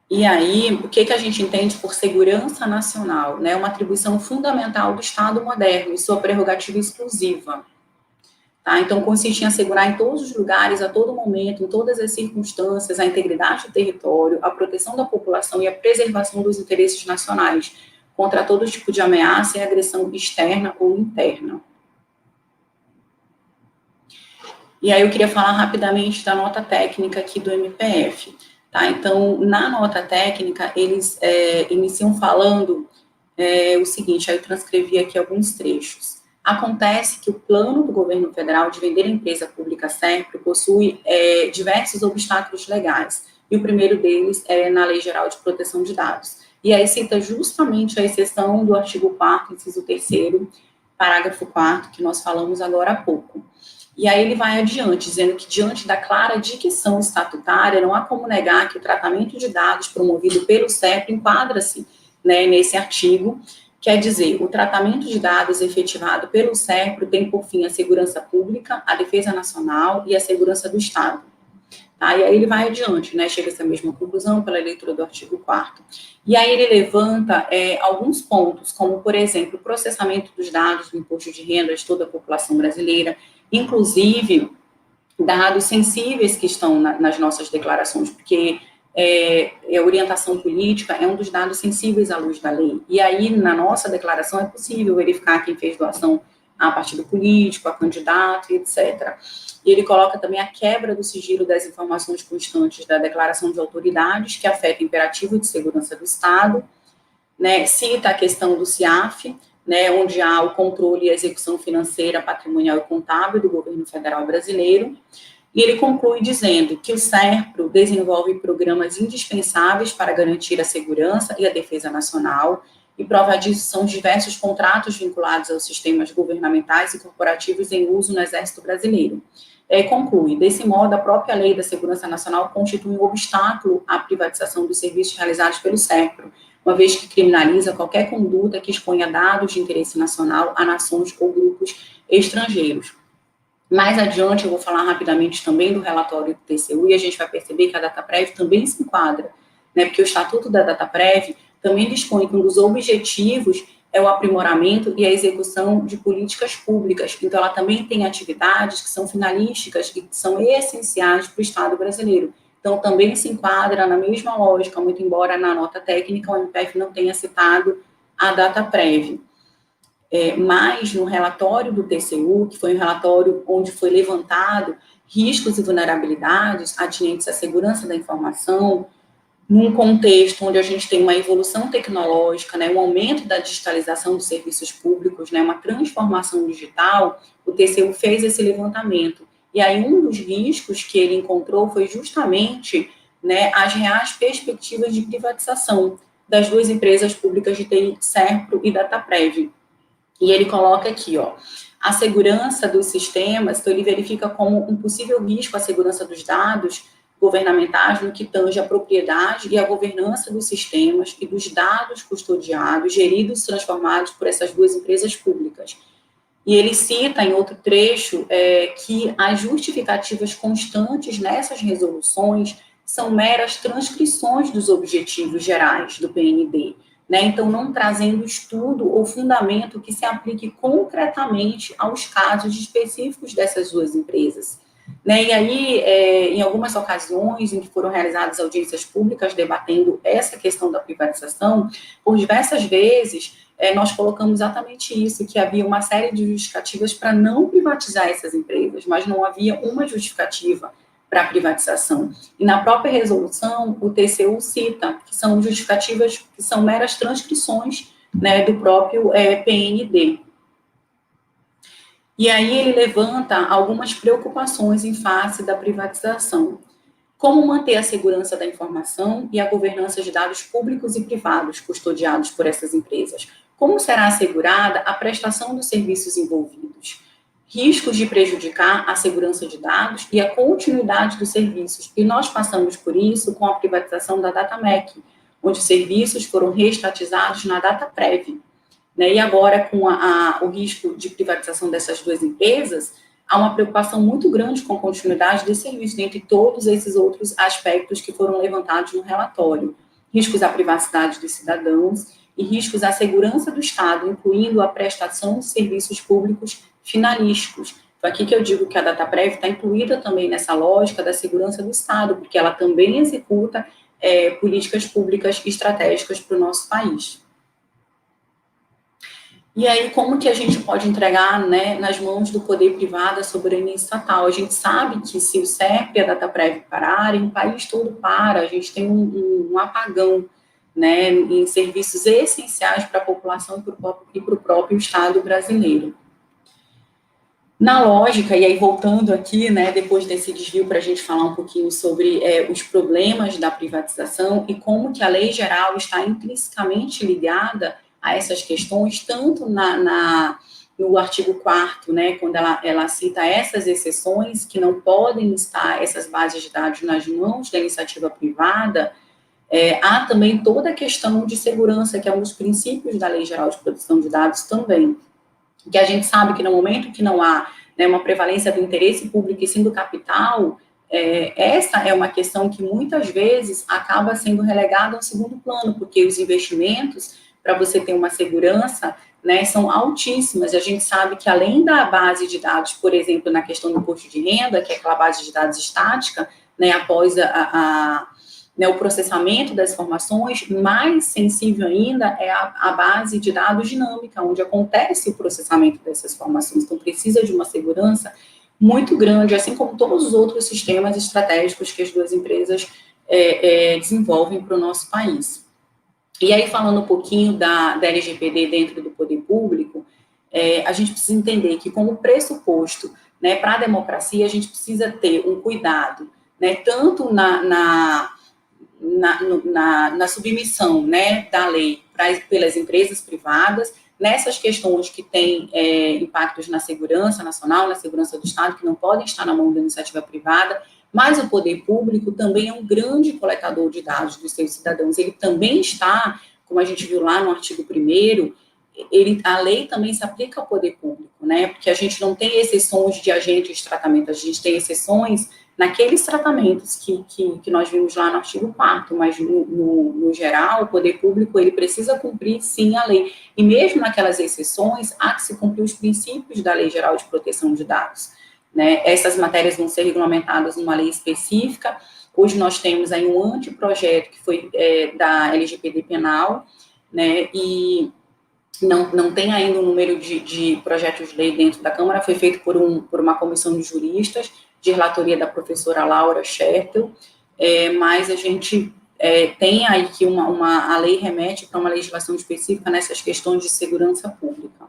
E aí, o que a gente entende por segurança nacional? Né? Uma atribuição fundamental do Estado moderno e sua prerrogativa exclusiva. Tá? Então, consiste em assegurar em todos os lugares, a todo momento, em todas as circunstâncias, a integridade do território, a proteção da população e a preservação dos interesses nacionais contra todo tipo de ameaça e agressão externa ou interna. E aí eu queria falar rapidamente da nota técnica aqui do MPF. Tá? Então, na nota técnica, eles iniciam falando o seguinte, aí eu transcrevi aqui alguns trechos. Acontece que o plano do governo federal de vender a empresa pública SERPRO possui diversos obstáculos legais, e o primeiro deles é na Lei Geral de Proteção de Dados. E aí cita justamente a exceção do artigo 4º, inciso 3º, parágrafo 4º, que nós falamos agora há pouco. E aí ele vai adiante, dizendo que diante da clara dicção estatutária, não há como negar que o tratamento de dados promovido pelo SERPRO enquadra-se, né, nesse artigo. Quer dizer, o tratamento de dados efetivado pelo SERPRO tem por fim a segurança pública, a defesa nacional e a segurança do Estado. Tá? E aí ele vai adiante, né, chega a essa mesma conclusão pela leitura do artigo 4º. E aí ele levanta alguns pontos, como, por exemplo, o processamento dos dados do imposto de renda de toda a população brasileira, inclusive dados sensíveis que estão nas nossas declarações, porque a orientação política é um dos dados sensíveis à luz da lei. E aí, na nossa declaração, é possível verificar quem fez doação a partido político, a candidato, etc. E ele coloca também a quebra do sigilo das informações constantes da declaração de autoridades, que afeta o imperativo de segurança do Estado, né, cita a questão do CIAF, né, onde há o controle e a execução financeira, patrimonial e contábil do governo federal brasileiro, e ele conclui dizendo que o SERPRO desenvolve programas indispensáveis para garantir a segurança e a defesa nacional, e prova disso são diversos contratos vinculados aos sistemas governamentais e corporativos em uso no Exército Brasileiro. Conclui, desse modo, a própria Lei da Segurança Nacional constitui um obstáculo à privatização dos serviços realizados pelo SERPRO, uma vez que criminaliza qualquer conduta que exponha dados de interesse nacional a nações ou grupos estrangeiros. Mais adiante, eu vou falar rapidamente também do relatório do TCU, e a gente vai perceber que a DataPrev também se enquadra, né, porque o Estatuto da DataPrev também dispõe que um dos objetivos é o aprimoramento e a execução de políticas públicas. Então, ela também tem atividades que são finalísticas e que são essenciais para o Estado brasileiro. Então, também se enquadra na mesma lógica, muito embora na nota técnica o MPF não tenha citado a DataPrev. Mas no relatório do TCU, que foi um relatório onde foi levantado riscos e vulnerabilidades atinentes à segurança da informação, num contexto onde a gente tem uma evolução tecnológica, né, um aumento da digitalização dos serviços públicos, né, uma transformação digital, o TCU fez esse levantamento. E aí um dos riscos que ele encontrou foi justamente, né, as reais perspectivas de privatização das duas empresas públicas de TI, SERPRO e DataPrev. E ele coloca aqui, ó, a segurança dos sistemas, então ele verifica como um possível risco à segurança dos dados governamentais no que tange a propriedade e a governança dos sistemas e dos dados custodiados, geridos e transformados por essas duas empresas públicas. E ele cita em outro trecho que as justificativas constantes nessas resoluções são meras transcrições dos objetivos gerais do PND, né? Então, não trazendo estudo ou fundamento que se aplique concretamente aos casos específicos dessas duas empresas. Né? E aí, em algumas ocasiões em que foram realizadas audiências públicas debatendo essa questão da privatização, por diversas vezes, nós colocamos exatamente isso, que havia uma série de justificativas para não privatizar essas empresas, mas não havia uma justificativa para a privatização. E na própria resolução, o TCU cita que são justificativas que são meras transcrições, né, do próprio PND. E aí ele levanta algumas preocupações em face da privatização. Como manter a segurança da informação e a governança de dados públicos e privados custodiados por essas empresas? Como será assegurada a prestação dos serviços envolvidos? Riscos de prejudicar a segurança de dados e a continuidade dos serviços. E nós passamos por isso com a privatização da Datamec, onde os serviços foram reestatizados na DataPrev. Né? E agora, com o risco de privatização dessas duas empresas, há uma preocupação muito grande com a continuidade desse serviço, dentre todos esses outros aspectos que foram levantados no relatório. riscos à privacidade dos cidadãos e riscos à segurança do Estado, incluindo a prestação de serviços públicos finalísticos. Então, aqui que eu digo que a DataPrev está incluída também nessa lógica da segurança do Estado, porque ela também executa políticas públicas estratégicas para o nosso país. E aí, como que a gente pode entregar, né, nas mãos do poder privado a soberania estatal? A gente sabe que se o CEP e a DataPrev pararem, o país todo para, a gente tem um apagão, né, em serviços essenciais para a população e para o próprio Estado brasileiro. Na lógica, e aí voltando aqui, né, depois desse desvio para a gente falar um pouquinho sobre os problemas da privatização e como que a lei geral está intrinsecamente ligada a essas questões, tanto no artigo 4º, né, quando ela cita essas exceções que não podem estar essas bases de dados nas mãos da iniciativa privada, há também toda a questão de segurança, que é um dos princípios da Lei Geral de Proteção de Dados também, que a gente sabe que no momento que não há, né, uma prevalência do interesse público e sim do capital, essa é uma questão que muitas vezes acaba sendo relegada ao segundo plano, porque os investimentos, para você ter uma segurança, né, são altíssimas, e a gente sabe que além da base de dados, por exemplo, na questão do imposto de renda, que é aquela base de dados estática, né, após né, o processamento das informações, mais sensível ainda é a base de dados dinâmica, onde acontece o processamento dessas informações. Então, precisa de uma segurança muito grande, assim como todos os outros sistemas estratégicos que as duas empresas desenvolvem para o nosso país. E aí, falando um pouquinho da LGPD dentro do poder público, a gente precisa entender que, como pressuposto, né, para a democracia, a gente precisa ter um cuidado, né, tanto na submissão, né, da lei pelas empresas privadas, nessas questões que têm impactos na segurança nacional, na segurança do Estado, que não podem estar na mão da iniciativa privada, mas o poder público também é um grande coletador de dados dos seus cidadãos. Ele também está, como a gente viu lá no artigo 1º, a lei também se aplica ao poder público, né, porque a gente não tem exceções de agentes de tratamento, a gente tem exceções naqueles tratamentos que nós vimos lá no artigo 4º, mas no geral, o poder público, ele precisa cumprir, sim, a lei. E mesmo naquelas exceções, há que se cumprir os princípios da Lei Geral de Proteção de Dados, né? Essas matérias vão ser regulamentadas numa lei específica. Hoje nós temos aí um anteprojeto que foi da LGPD penal, né, e não tem ainda um número de projetos de lei dentro da Câmara, foi feito por uma comissão de juristas, de relatoria da professora Laura Schertel, mas a gente tem aí que a lei remete para uma legislação específica nessas questões de segurança pública.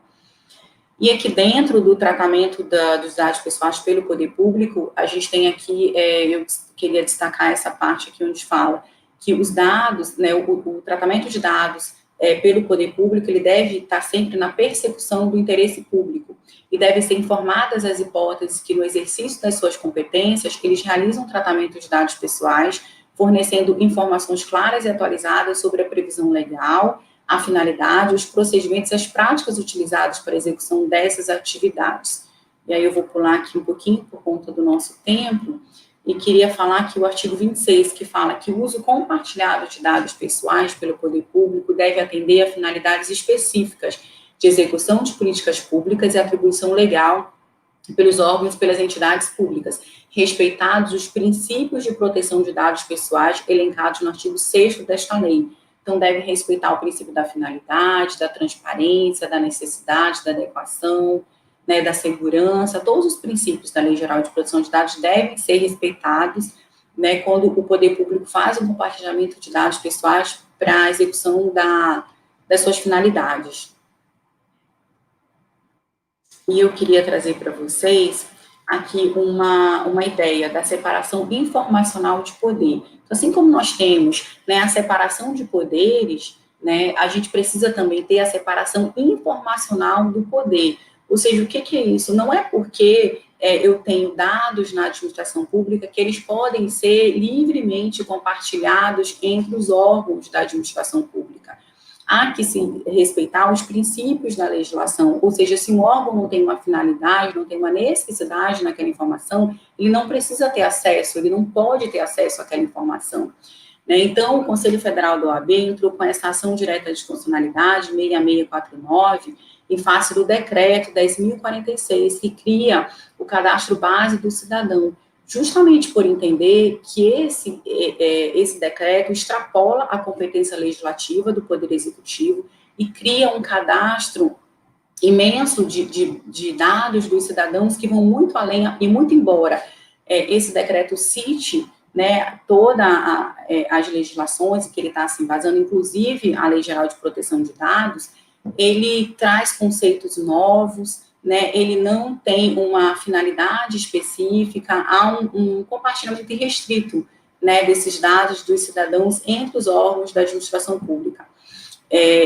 E aqui dentro do tratamento dos dados pessoais pelo poder público, a gente tem aqui, eu queria destacar essa parte aqui onde fala que os dados, né, o tratamento de dados pelo poder público, ele deve estar sempre na persecução do interesse público e devem ser informadas as hipóteses que, no exercício das suas competências, eles realizam tratamento de dados pessoais, fornecendo informações claras e atualizadas sobre a previsão legal, a finalidade, os procedimentos e as práticas utilizadas para a execução dessas atividades. E aí eu vou pular aqui um pouquinho por conta do nosso tempo, e queria falar aqui o artigo 26, que fala que o uso compartilhado de dados pessoais pelo poder público deve atender a finalidades específicas de execução de políticas públicas e atribuição legal pelos órgãos e pelas entidades públicas, respeitados os princípios de proteção de dados pessoais elencados no artigo 6º desta lei. Então, deve respeitar o princípio da finalidade, da transparência, da necessidade, da adequação, né, da segurança. Todos os princípios da Lei Geral de Proteção de Dados devem ser respeitados, né, quando o poder público faz um compartilhamento de dados pessoais para a execução das suas finalidades. E eu queria trazer para vocês aqui uma ideia da separação informacional de poder. Então, assim como nós temos, né, a separação de poderes, né, a gente precisa também ter a separação informacional do poder. Ou seja, o que é isso? Não é porque eu tenho dados na administração pública que eles podem ser livremente compartilhados entre os órgãos da administração pública. Há que se respeitar os princípios da legislação, ou seja, se um órgão não tem uma finalidade, não tem uma necessidade naquela informação, ele não precisa ter acesso, ele não pode ter acesso àquela informação. né? Então, o Conselho Federal da OAB entrou com essa ação direta de constitucionalidade 6649, em face do decreto 10.046, que cria o cadastro base do cidadão, justamente por entender que esse decreto extrapola a competência legislativa do Poder Executivo e cria um cadastro imenso de dados dos cidadãos que vão muito além, e muito embora esse decreto cite, né, todas as legislações que ele está se embasando, inclusive a Lei Geral de Proteção de Dados, ele traz conceitos novos, né, ele não tem uma finalidade específica, há um compartilhamento irrestrito, né, desses dados dos cidadãos entre os órgãos da administração pública.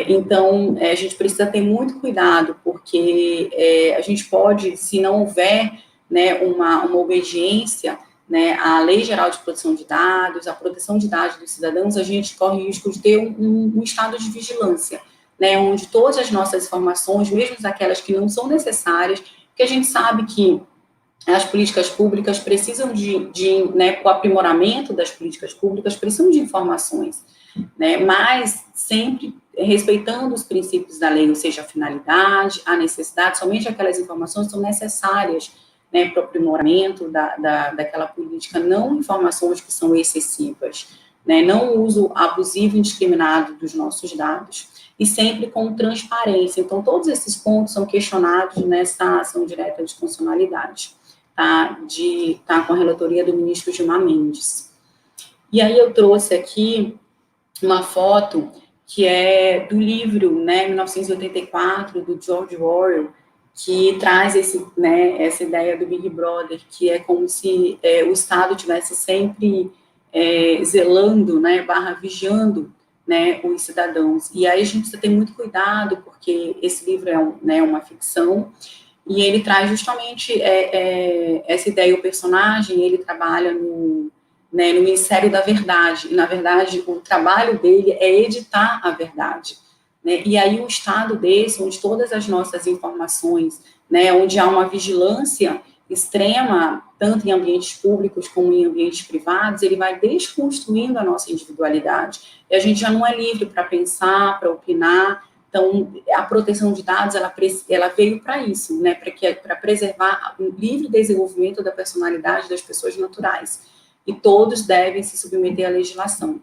Então, a gente precisa ter muito cuidado, porque a gente pode, se não houver, né, uma obediência, né, à Lei Geral de Proteção de Dados, à proteção de dados dos cidadãos, a gente corre o risco de ter um estado de vigilância, né, onde todas as nossas informações, mesmo aquelas que não são necessárias, porque a gente sabe que as políticas públicas precisam né, o aprimoramento das políticas públicas precisam de informações, né, mas sempre respeitando os princípios da lei, ou seja, a finalidade, a necessidade, somente aquelas informações são necessárias, né, para o aprimoramento daquela política, não informações que são excessivas, né, não o uso abusivo e indiscriminado dos nossos dados, e sempre com transparência. Então, todos esses pontos são questionados nessa ação direta de constitucionalidade, tá com a relatoria do ministro Gilmar Mendes. E aí eu trouxe aqui uma foto que é do livro, né, 1984, do George Orwell, que traz essa ideia do Big Brother, que é como se o Estado tivesse sempre zelando, né, vigiando, né, os cidadãos. E aí a gente precisa ter muito cuidado, porque esse livro é uma ficção, e ele traz justamente essa ideia. O personagem, ele trabalha no Ministério da Verdade, e, na verdade, o trabalho dele é editar a verdade, né? E aí um Estado desse, onde todas as nossas informações, né, onde há uma vigilância extrema, tanto em ambientes públicos como em ambientes privados, ele vai desconstruindo a nossa individualidade, e a gente já não é livre para pensar, para opinar. Então, a proteção de dados, ela veio para isso, né, para preservar o livre desenvolvimento da personalidade das pessoas naturais, e todos devem se submeter à legislação.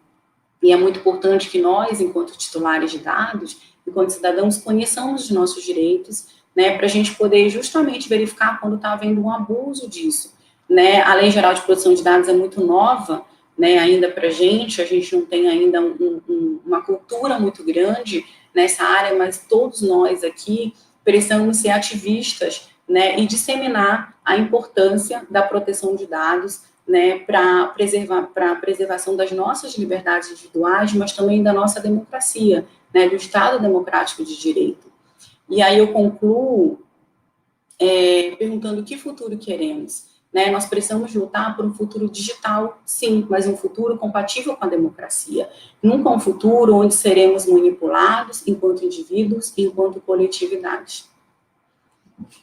E é muito importante que nós, enquanto titulares de dados, enquanto cidadãos, conheçamos os nossos direitos, né, para a gente poder justamente verificar quando está havendo um abuso disso, né. A Lei Geral de Proteção de Dados é muito nova, né, ainda para a gente não tem ainda uma cultura muito grande nessa área, mas todos nós aqui precisamos ser ativistas, né, e disseminar a importância da proteção de dados, né, para a preservação das nossas liberdades individuais, mas também da nossa democracia, né, do Estado democrático de direito. E aí eu concluo perguntando que futuro queremos, né? Nós precisamos lutar por um futuro digital, sim, mas um futuro compatível com a democracia. Nunca um futuro onde seremos manipulados enquanto indivíduos e enquanto coletividade.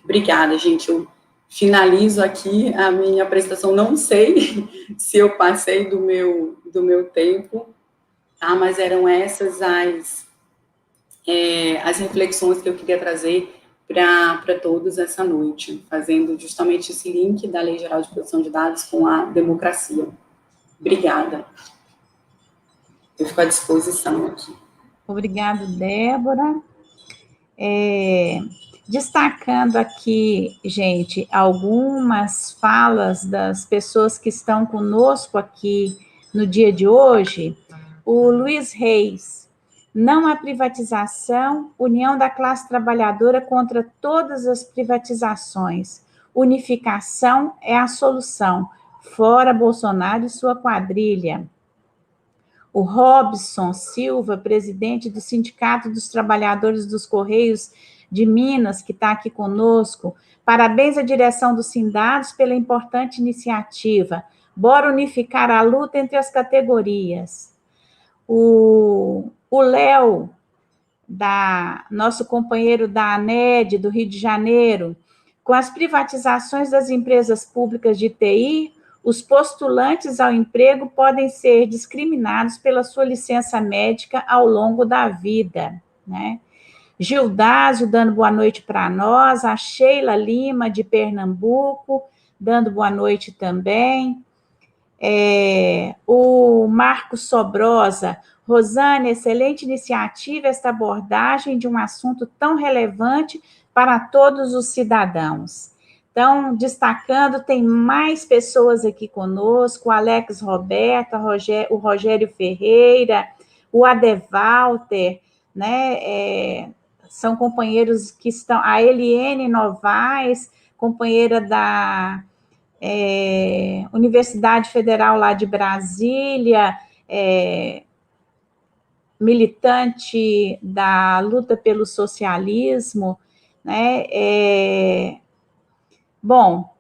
Obrigada, gente. Eu finalizo aqui a minha apresentação. Não sei se eu passei do meu tempo, tá? Mas eram essas as reflexões que eu queria trazer para todos essa noite, fazendo justamente esse link da Lei Geral de Proteção de Dados com a democracia. Obrigada. Eu fico à disposição aqui. Obrigada, Débora. Destacando aqui, gente, algumas falas das pessoas que estão conosco aqui no dia de hoje. O Luiz Reis: não há privatização, união da classe trabalhadora contra todas as privatizações. Unificação é a solução. Fora Bolsonaro e sua quadrilha. O Robson Silva, presidente do Sindicato dos Trabalhadores dos Correios de Minas, que está aqui conosco: parabéns à direção dos Sindados pela importante iniciativa. Bora unificar a luta entre as categorias. O Léo, nosso companheiro da ANED, do Rio de Janeiro: com as privatizações das empresas públicas de TI, os postulantes ao emprego podem ser discriminados pela sua licença médica ao longo da vida, né? Gildásio dando boa noite para nós, a Sheila Lima, de Pernambuco, dando boa noite também. O Marcos Sobrosa, Rosane, excelente iniciativa esta abordagem de um assunto tão relevante para todos os cidadãos. Então, destacando, tem mais pessoas aqui conosco, o Alex Roberto, o Rogério Ferreira, o Adevalter, né? São companheiros que estão, a Eliene Novaes, companheira da Universidade Federal lá de Brasília, militante da luta pelo socialismo, né? Bom,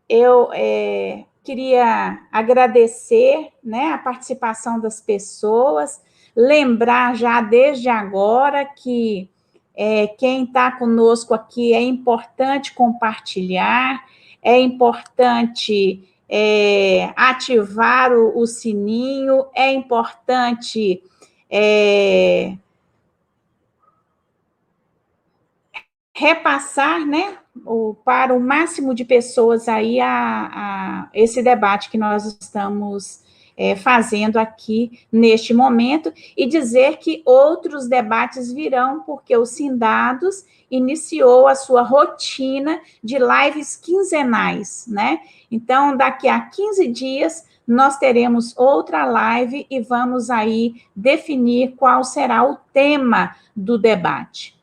eu queria agradecer, né, a participação das pessoas, lembrar já desde agora que quem está conosco aqui é importante compartilhar, é importante ativar o sininho, é importante repassar, né, para o máximo de pessoas aí a esse debate que nós estamos fazendo aqui neste momento, e dizer que outros debates virão, porque o Sindados iniciou a sua rotina de lives quinzenais, né? Então, daqui a 15 dias, nós teremos outra live e vamos aí definir qual será o tema do debate.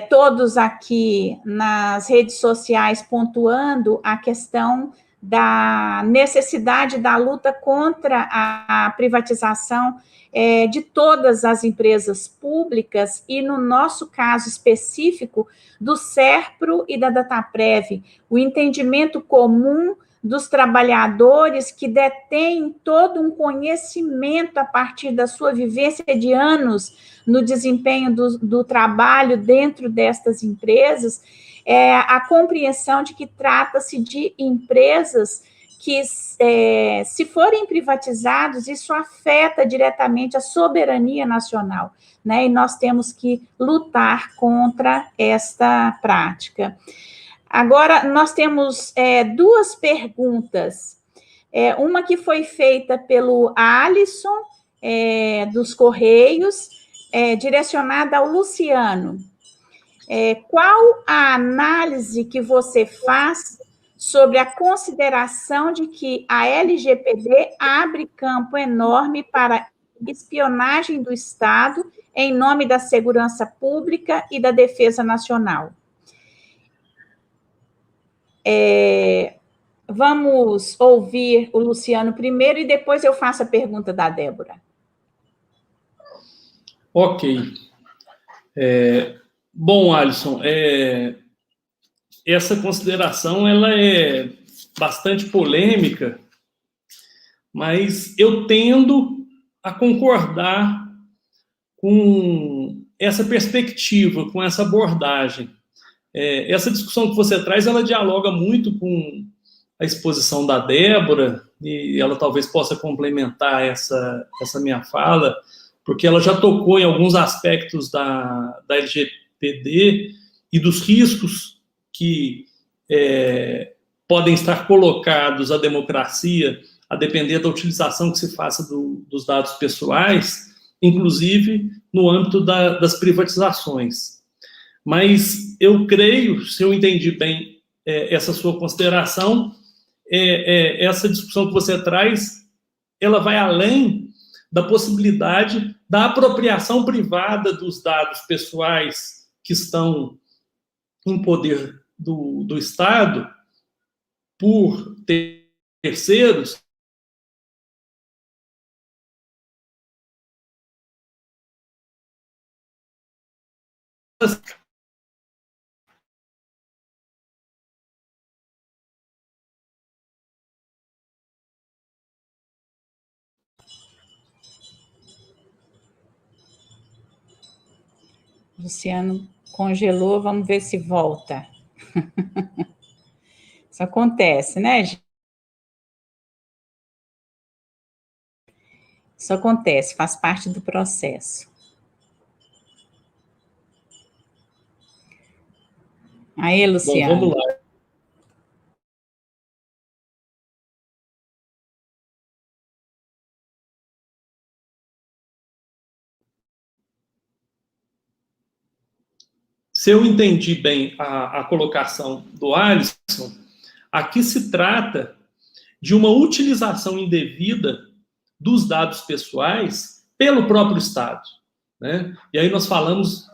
Todos aqui nas redes sociais pontuando a questão da necessidade da luta contra a privatização de todas as empresas públicas e, no nosso caso específico, do SERPRO e da Dataprev, o entendimento comum dos trabalhadores que detêm todo um conhecimento a partir da sua vivência de anos no desempenho do trabalho dentro destas empresas, a compreensão de que trata-se de empresas que, se forem privatizados, isso afeta diretamente a soberania nacional, né? E nós temos que lutar contra esta prática. Agora, nós temos duas perguntas. Uma que foi feita pelo Alisson, dos Correios, direcionada ao Luciano. Qual a análise que você faz sobre a consideração de que a LGPD abre campo enorme para espionagem do Estado em nome da segurança pública e da defesa nacional? Vamos ouvir o Luciano primeiro e depois eu faço a pergunta da Débora. Ok. Bom, Alisson, essa consideração ela é bastante polêmica, mas eu tendo a concordar com essa perspectiva, com essa abordagem. Essa discussão que você traz, ela dialoga muito com a exposição da Débora, e ela talvez possa complementar essa minha fala, porque ela já tocou em alguns aspectos da LGPD e dos riscos que podem estar colocados à democracia, a depender da utilização que se faça dos dados pessoais, inclusive no âmbito das privatizações. Mas eu creio, se eu entendi bem essa sua consideração, essa discussão que você traz, ela vai além da possibilidade da apropriação privada dos dados pessoais que estão em poder do Estado por terceiros. Luciano congelou, vamos ver se volta. Isso acontece, né, gente? Isso acontece, faz parte do processo. Aí, Luciano. Bom, vamos lá. Se eu entendi bem a colocação do Alisson, aqui se trata de uma utilização indevida dos dados pessoais pelo próprio Estado, né? E aí nós falamos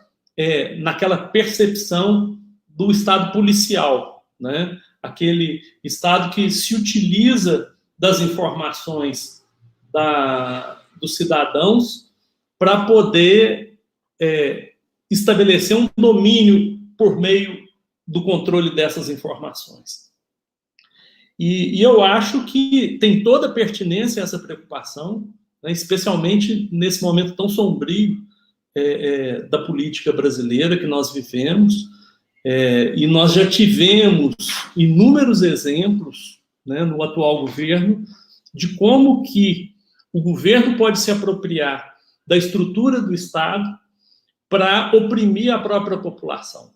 naquela percepção do Estado policial, né? Aquele Estado que se utiliza das informações dos cidadãos para poder estabelecer um domínio por meio do controle dessas informações. E eu acho que tem toda a pertinência essa preocupação, né, especialmente nesse momento tão sombrio da política brasileira que nós vivemos, e nós já tivemos inúmeros exemplos, né, no atual governo de como que o governo pode se apropriar da estrutura do Estado para oprimir a própria população.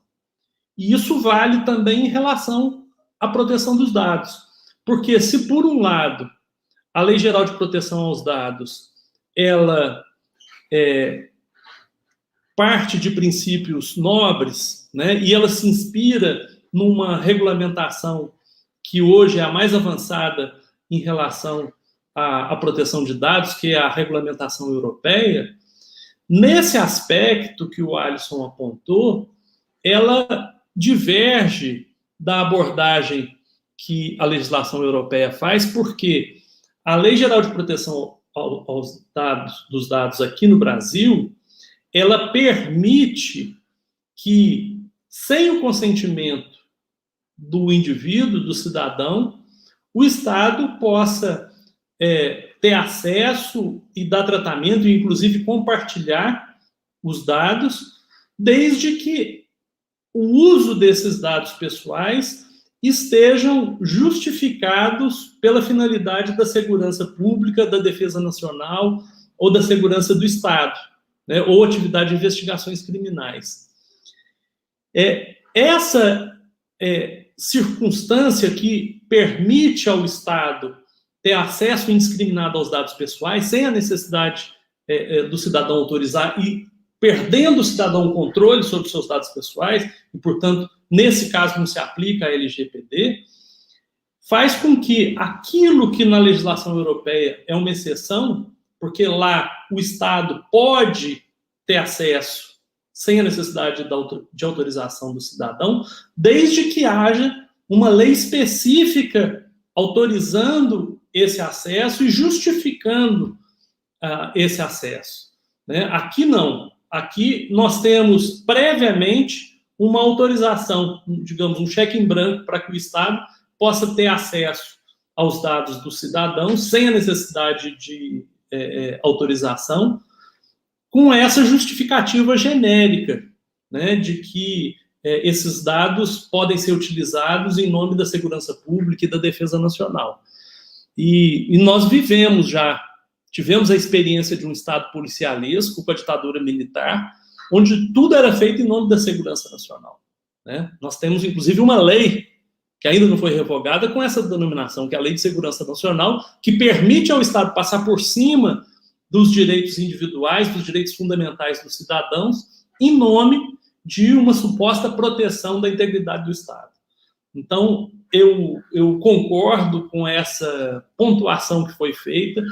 E isso vale também em relação à proteção dos dados. Porque se, por um lado, a Lei Geral de Proteção aos Dados, ela parte de princípios nobres, né, e ela se inspira numa regulamentação que hoje é a mais avançada em relação à proteção de dados, que é a regulamentação europeia, nesse aspecto que o Alisson apontou, ela diverge da abordagem que a legislação europeia faz, porque a Lei Geral de Proteção dos Dados aqui no Brasil, ela permite que, sem o consentimento do indivíduo, do cidadão, o Estado possa ter acesso e dar tratamento, e inclusive compartilhar os dados, desde que o uso desses dados pessoais estejam justificados pela finalidade da segurança pública, da defesa nacional ou da segurança do Estado, né, ou atividade de investigações criminais. Essa circunstância que permite ao Estado ter acesso indiscriminado aos dados pessoais, sem a necessidade do cidadão autorizar e perdendo o cidadão o controle sobre seus dados pessoais, e, portanto, nesse caso não se aplica a LGPD, faz com que aquilo que na legislação europeia é uma exceção, porque lá o Estado pode ter acesso sem a necessidade de autorização do cidadão, desde que haja uma lei específica autorizando esse acesso e justificando esse acesso, né? Aqui não. Aqui nós temos previamente uma autorização, digamos, um cheque em branco para que o Estado possa ter acesso aos dados do cidadão sem a necessidade de autorização, com essa justificativa genérica, né, de que esses dados podem ser utilizados em nome da segurança pública e da defesa nacional. E nós tivemos a experiência de um Estado policialesco com a ditadura militar, onde tudo era feito em nome da segurança nacional, né? Nós temos, inclusive, uma lei que ainda não foi revogada com essa denominação, que é a Lei de Segurança Nacional, que permite ao Estado passar por cima dos direitos individuais, dos direitos fundamentais dos cidadãos, em nome de uma suposta proteção da integridade do Estado. Então, eu concordo com essa pontuação que foi feita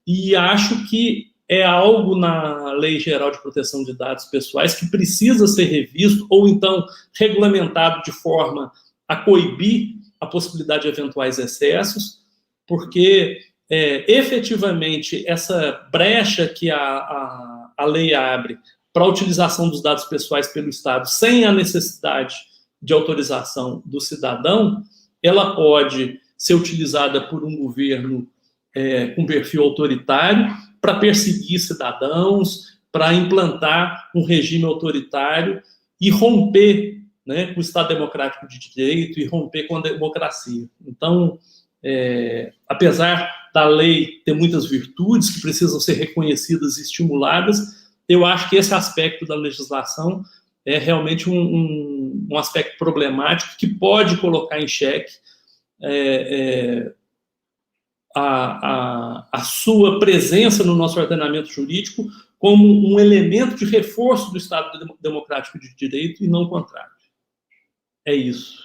e acho que é algo na Lei Geral de Proteção de Dados Pessoais que precisa ser revisto ou então regulamentado de forma a coibir a possibilidade de eventuais excessos, porque efetivamente essa brecha que a lei abre para a utilização dos dados pessoais pelo Estado sem a necessidade de autorização do cidadão, ela pode ser utilizada por um governo com perfil autoritário para perseguir cidadãos, para implantar um regime autoritário e romper né, com o Estado Democrático de Direito e romper com a democracia. Então, apesar da lei ter muitas virtudes que precisam ser reconhecidas e estimuladas, eu acho que esse aspecto da legislação é realmente um aspecto problemático que pode colocar em xeque a sua presença no nosso ordenamento jurídico como um elemento de reforço do Estado Democrático de Direito e não o contrário. É isso.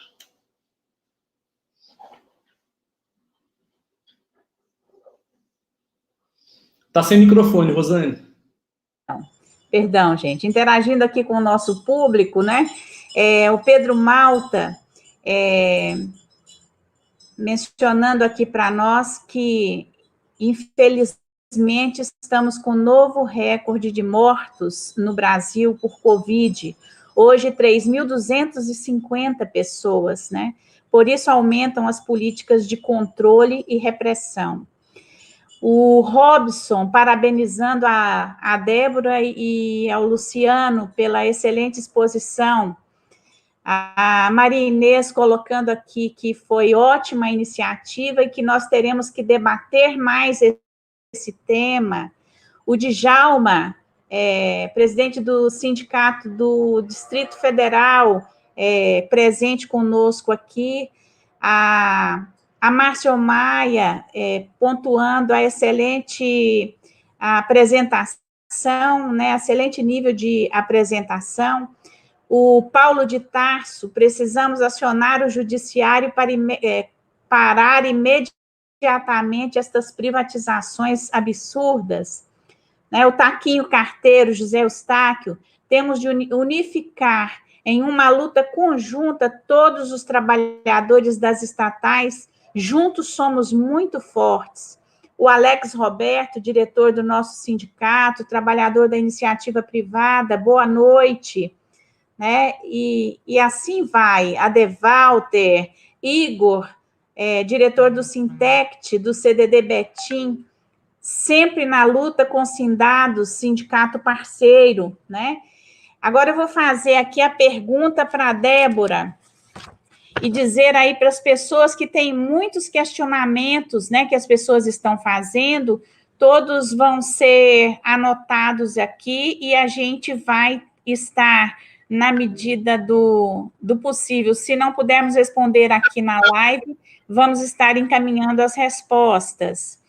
Está sem microfone, Rosane. Perdão, gente. Interagindo aqui com o nosso público, né? O Pedro Malta mencionando aqui para nós que, infelizmente, estamos com um novo recorde de mortos no Brasil por Covid. Hoje, 3.250 pessoas, né? Por isso, aumentam as políticas de controle e repressão. O Robson, parabenizando a Débora e ao Luciano pela excelente exposição. A Maria Inês colocando aqui que foi ótima a iniciativa e que nós teremos que debater mais esse tema. O Djalma, presidente do Sindicato do Distrito Federal, presente conosco aqui. A Márcia Maia, pontuando a excelente apresentação, né, excelente nível de apresentação. O Paulo de Tarso, precisamos acionar o judiciário para parar imediatamente estas privatizações absurdas. Né, o Taquinho Carteiro, José Eustáquio, temos de unificar em uma luta conjunta todos os trabalhadores das estatais, juntos somos muito fortes. O Alex Roberto, diretor do nosso sindicato, trabalhador da iniciativa privada, boa noite. Né? E assim vai, Adevalter, Igor, diretor do Sintect, do CDD Betim, sempre na luta com Sindados, sindicato parceiro, né? Agora eu vou fazer aqui a pergunta para a Débora e dizer aí para as pessoas que têm muitos questionamentos, né, que as pessoas estão fazendo, todos vão ser anotados aqui e a gente vai estar na medida do possível. Se não pudermos responder aqui na live, vamos estar encaminhando as respostas.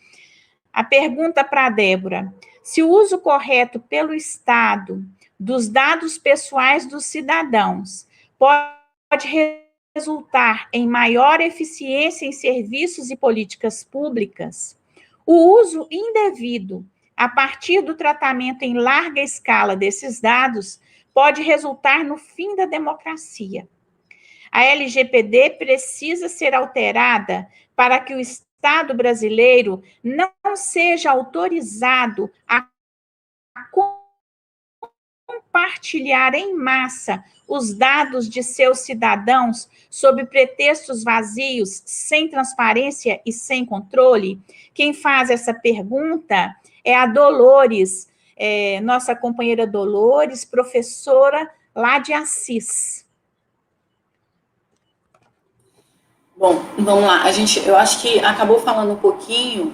A pergunta para a Débora: se o uso correto pelo Estado dos dados pessoais dos cidadãos pode resultar em maior eficiência em serviços e políticas públicas, o uso indevido, a partir do tratamento em larga escala desses dados, pode resultar no fim da democracia. A LGPD precisa ser alterada para que o Estado brasileiro não seja autorizado a compartilhar em massa os dados de seus cidadãos sob pretextos vazios, sem transparência e sem controle. Quem faz essa pergunta é a Dolores, nossa companheira Dolores, professora lá de Assis. Bom, vamos lá. Eu acho que acabou falando um pouquinho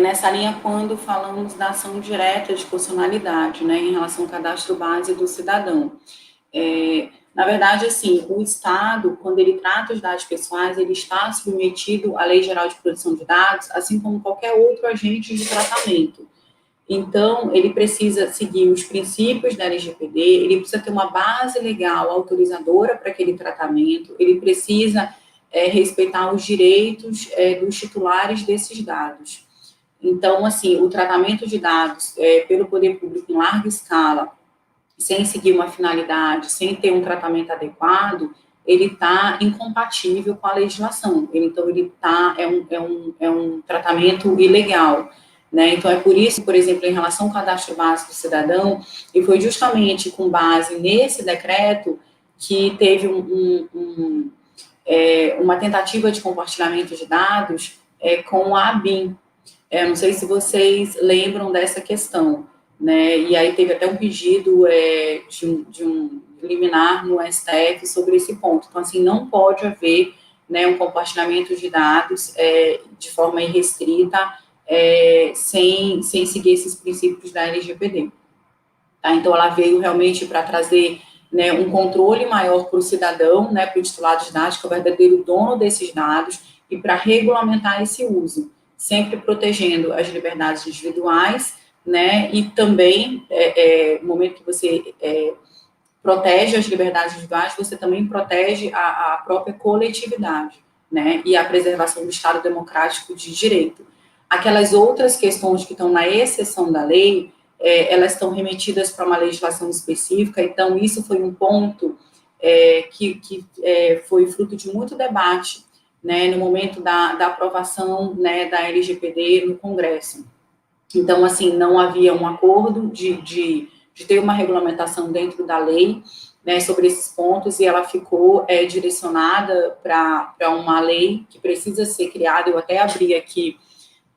nessa linha quando falamos da ação direta de constitucionalidade, né, em relação ao cadastro base do cidadão. Na verdade, assim, o Estado, quando ele trata os dados pessoais, ele está submetido à Lei Geral de Proteção de Dados, assim como qualquer outro agente de tratamento. Então, ele precisa seguir os princípios da LGPD, ele precisa ter uma base legal autorizadora para aquele tratamento, ele precisa respeitar os direitos dos titulares desses dados. Então, assim, o tratamento de dados pelo poder público em larga escala, sem seguir uma finalidade, sem ter um tratamento adequado, ele está incompatível com a legislação. Então, ele é um tratamento ilegal. Né? Então, é por isso, por exemplo, em relação ao cadastro básico do cidadão, e foi justamente com base nesse decreto que teve uma tentativa de compartilhamento de dados com a ABIN. Não sei se vocês lembram dessa questão, né? E aí teve até um pedido de liminar no STF sobre esse ponto. Então, assim, não pode haver, né, um compartilhamento de dados de forma irrestrita, sem seguir esses princípios da LGPD. Tá? Então, ela veio realmente para trazer, né, um controle maior para o cidadão, né, para o titular de dados, que é o verdadeiro dono desses dados, e para regulamentar esse uso, sempre protegendo as liberdades individuais, né, e também, no momento que você protege as liberdades individuais, você também protege a própria coletividade, né, e a preservação do Estado democrático de direito. Aquelas outras questões que estão na exceção da lei, elas estão remetidas para uma legislação específica, então isso foi um ponto que foi fruto de muito debate, né, no momento da aprovação, né, da LGPD no Congresso. Então, assim, não havia um acordo de ter uma regulamentação dentro da lei, né, sobre esses pontos, e ela ficou direcionada para uma lei que precisa ser criada. Eu até abri aqui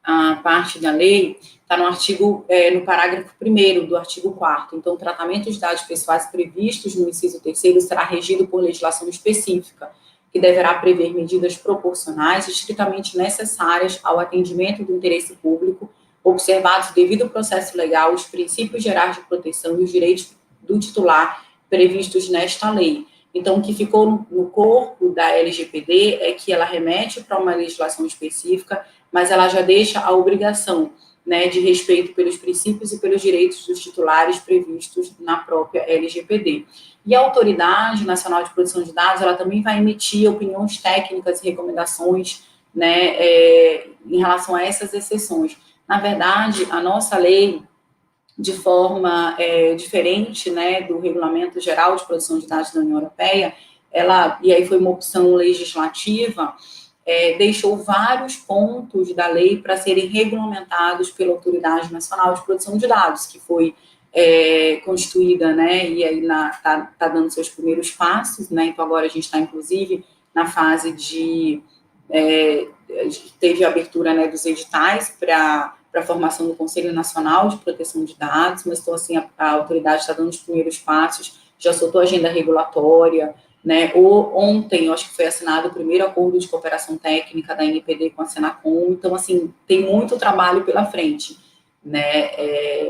a parte da lei, está no artigo, no parágrafo 1º do artigo 4º. Então, o tratamento de dados pessoais previstos no inciso 3º será regido por legislação específica, que deverá prever medidas proporcionais e estritamente necessárias ao atendimento do interesse público, observados o devido processo legal, os princípios gerais de proteção e os direitos do titular previstos nesta lei. Então, o que ficou no corpo da LGPD é que ela remete para uma legislação específica, mas ela já deixa a obrigação, né, de respeito pelos princípios e pelos direitos dos titulares previstos na própria LGPD. E a Autoridade Nacional de Proteção de Dados, ela também vai emitir opiniões técnicas e recomendações, né, em relação a essas exceções. Na verdade, a nossa lei, de forma diferente, né, do Regulamento Geral de Proteção de Dados da União Europeia, e aí foi uma opção legislativa, deixou vários pontos da lei para serem regulamentados pela Autoridade Nacional de Proteção de Dados, que foi constituída, né, e aí está dando seus primeiros passos, né, então agora a gente está, inclusive, na fase teve a abertura, né, dos editais para a formação do Conselho Nacional de Proteção de Dados, mas então, assim, a autoridade está dando os primeiros passos, já soltou a agenda regulatória, né, ontem, eu acho que foi assinado o primeiro acordo de cooperação técnica da NPD com a Senacom, então, assim, tem muito trabalho pela frente, né,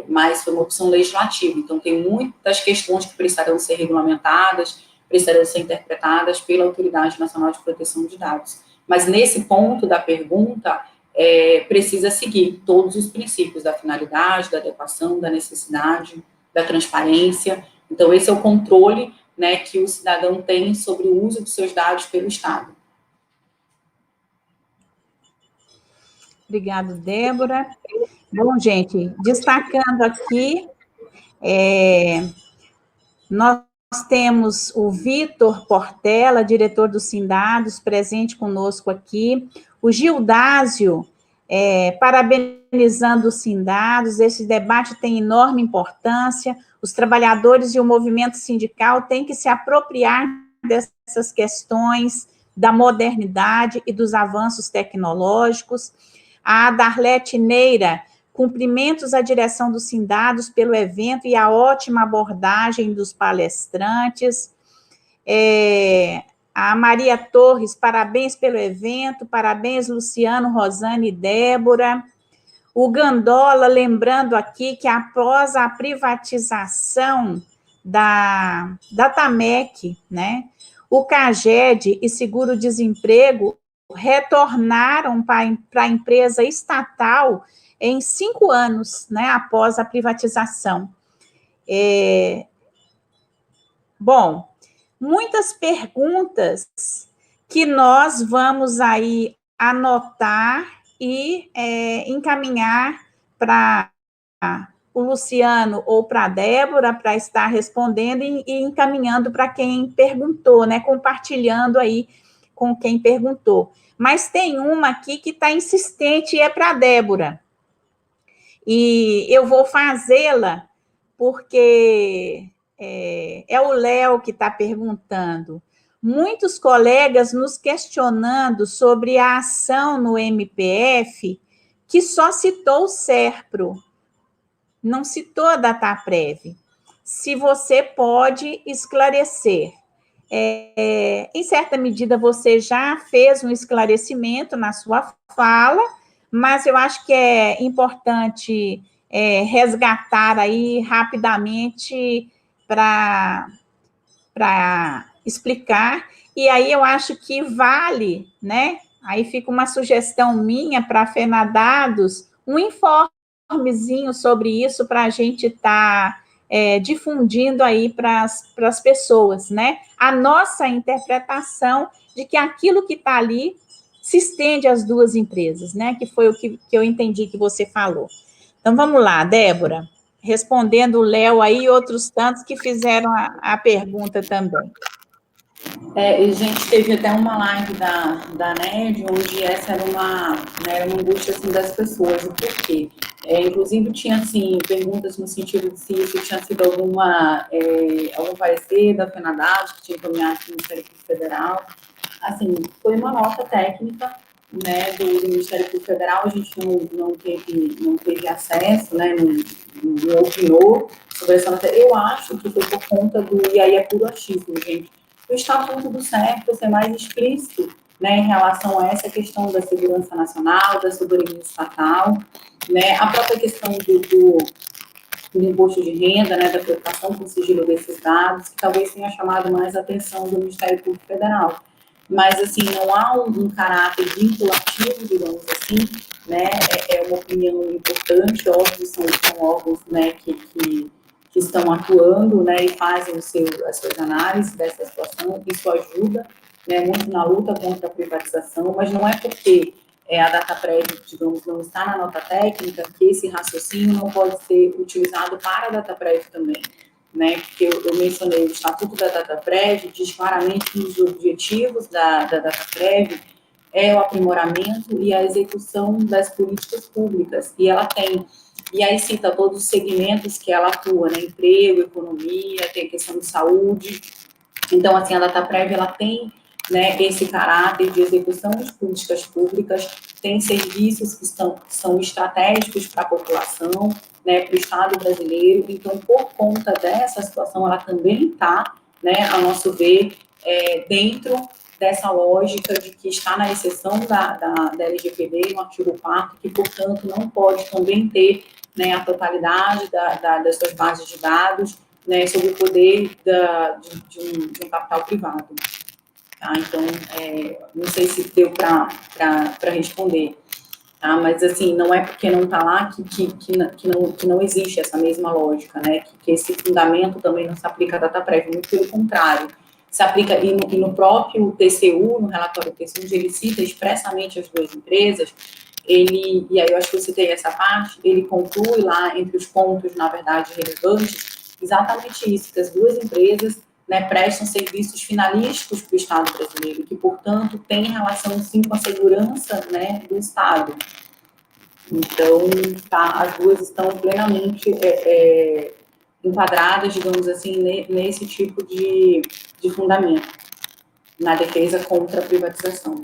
mas foi uma opção legislativa, então tem muitas questões que precisarão ser regulamentadas, precisarão ser interpretadas pela Autoridade Nacional de Proteção de Dados. Mas nesse ponto da pergunta, precisa seguir todos os princípios da finalidade, da adequação, da necessidade, da transparência. Então, esse é o controle, né, que o cidadão tem sobre o uso dos seus dados pelo Estado. Obrigada, Débora. Bom, gente, destacando aqui, nós temos o Vitor Portela, diretor do Sindados, presente conosco aqui, o Gildásio, parabenizando os Sindados, esse debate tem enorme importância, os trabalhadores e o movimento sindical têm que se apropriar dessas questões da modernidade e dos avanços tecnológicos. A Darlete Neira, cumprimentos à direção dos Sindados pelo evento e a ótima abordagem dos palestrantes. A Maria Torres, parabéns pelo evento, parabéns, Luciano, Rosane e Débora. O Gandola, lembrando aqui que após a privatização da Tamec, né, o CAGED e Seguro-Desemprego retornaram para a empresa estatal em 5 anos, né, após a privatização. Bom, muitas perguntas que nós vamos aí anotar e encaminhar para o Luciano ou para a Débora para estar respondendo e encaminhando para quem perguntou, né, compartilhando aí com quem perguntou. Mas tem uma aqui que está insistente e é para a Débora. E eu vou fazê-la porque é o Léo que está perguntando. Muitos colegas nos questionando sobre a ação no MPF, que só citou o SERPRO, não citou a Dataprev. se você pode esclarecer. Em certa medida, você já fez um esclarecimento na sua fala, mas eu acho que é importante resgatar aí rapidamente para explicar, e aí eu acho que vale, né? Aí fica uma sugestão minha para a FENADADOS, um informezinho sobre isso para a gente estar difundindo aí para as pessoas, né? A nossa interpretação de que aquilo que está ali se estende às duas empresas, né? Que foi o que eu entendi que você falou. Então, vamos lá, Débora, respondendo o Léo aí e outros tantos que fizeram a pergunta também. A gente teve até uma live da NED, onde essa era uma angústia assim, das pessoas. O porquê? Inclusive, tinha assim, perguntas no sentido de se isso tinha sido algum parecer da FENADADOS, que tinha encaminhado para o Ministério Público Federal. Assim, foi uma nota técnica, né, do Ministério Público Federal, a gente não teve acesso, né, não opinou sobre essa nota. Eu acho que foi por conta e aí é puro achismo, gente, o Estatuto do CERF ser mais explícito, né, em relação a essa questão da segurança nacional, da soberania estatal, né, a própria questão do imposto de renda, né, da preocupação com o sigilo desses dados, que talvez tenha chamado mais a atenção do Ministério Público Federal. Mas, assim, não há um caráter vinculativo, digamos assim, né, é uma opinião importante, óbvio, são órgãos, né, que estão atuando, né, e fazem as suas análises dessa situação, isso ajuda, né, muito na luta contra a privatização, mas não é porque a DataPrev, digamos, não está na nota técnica, que esse raciocínio não pode ser utilizado para a DataPrev também, né, porque eu mencionei o Estatuto da DataPrev, diz claramente que os objetivos da DataPrev é o aprimoramento e a execução das políticas públicas, e ela tem, e aí cita todos os segmentos que ela atua, né, emprego, economia, tem a questão de saúde, então, assim, a DataPrev, ela tem, né, esse caráter de execução de políticas públicas, tem serviços que são estratégicos para a população, né, para o Estado brasileiro, então, por conta dessa situação, ela também está, né, a nosso ver, dentro dessa lógica de que está na exceção da LGPD, no artigo 4º, que, portanto, não pode também ter, né, a totalidade das suas bases de dados, né, sobre o poder de um capital privado. Tá? Então, não sei se deu para responder, tá? Mas, assim, não é porque não está lá que não existe essa mesma lógica, né? Que esse fundamento também não se aplica à DataPrev, muito pelo contrário. Se aplica, e no próprio TCU, no relatório do TCU, onde ele cita expressamente as duas empresas, e aí eu acho que eu citei essa parte, ele conclui lá, entre os pontos, na verdade, relevantes, exatamente isso, que as duas empresas, né, prestam serviços finalísticos para o Estado brasileiro, que, portanto, tem relação, sim, com a segurança, né, do Estado. Então, as duas estão plenamente enquadradas, digamos assim, nesse tipo de fundamento, na defesa contra a privatização.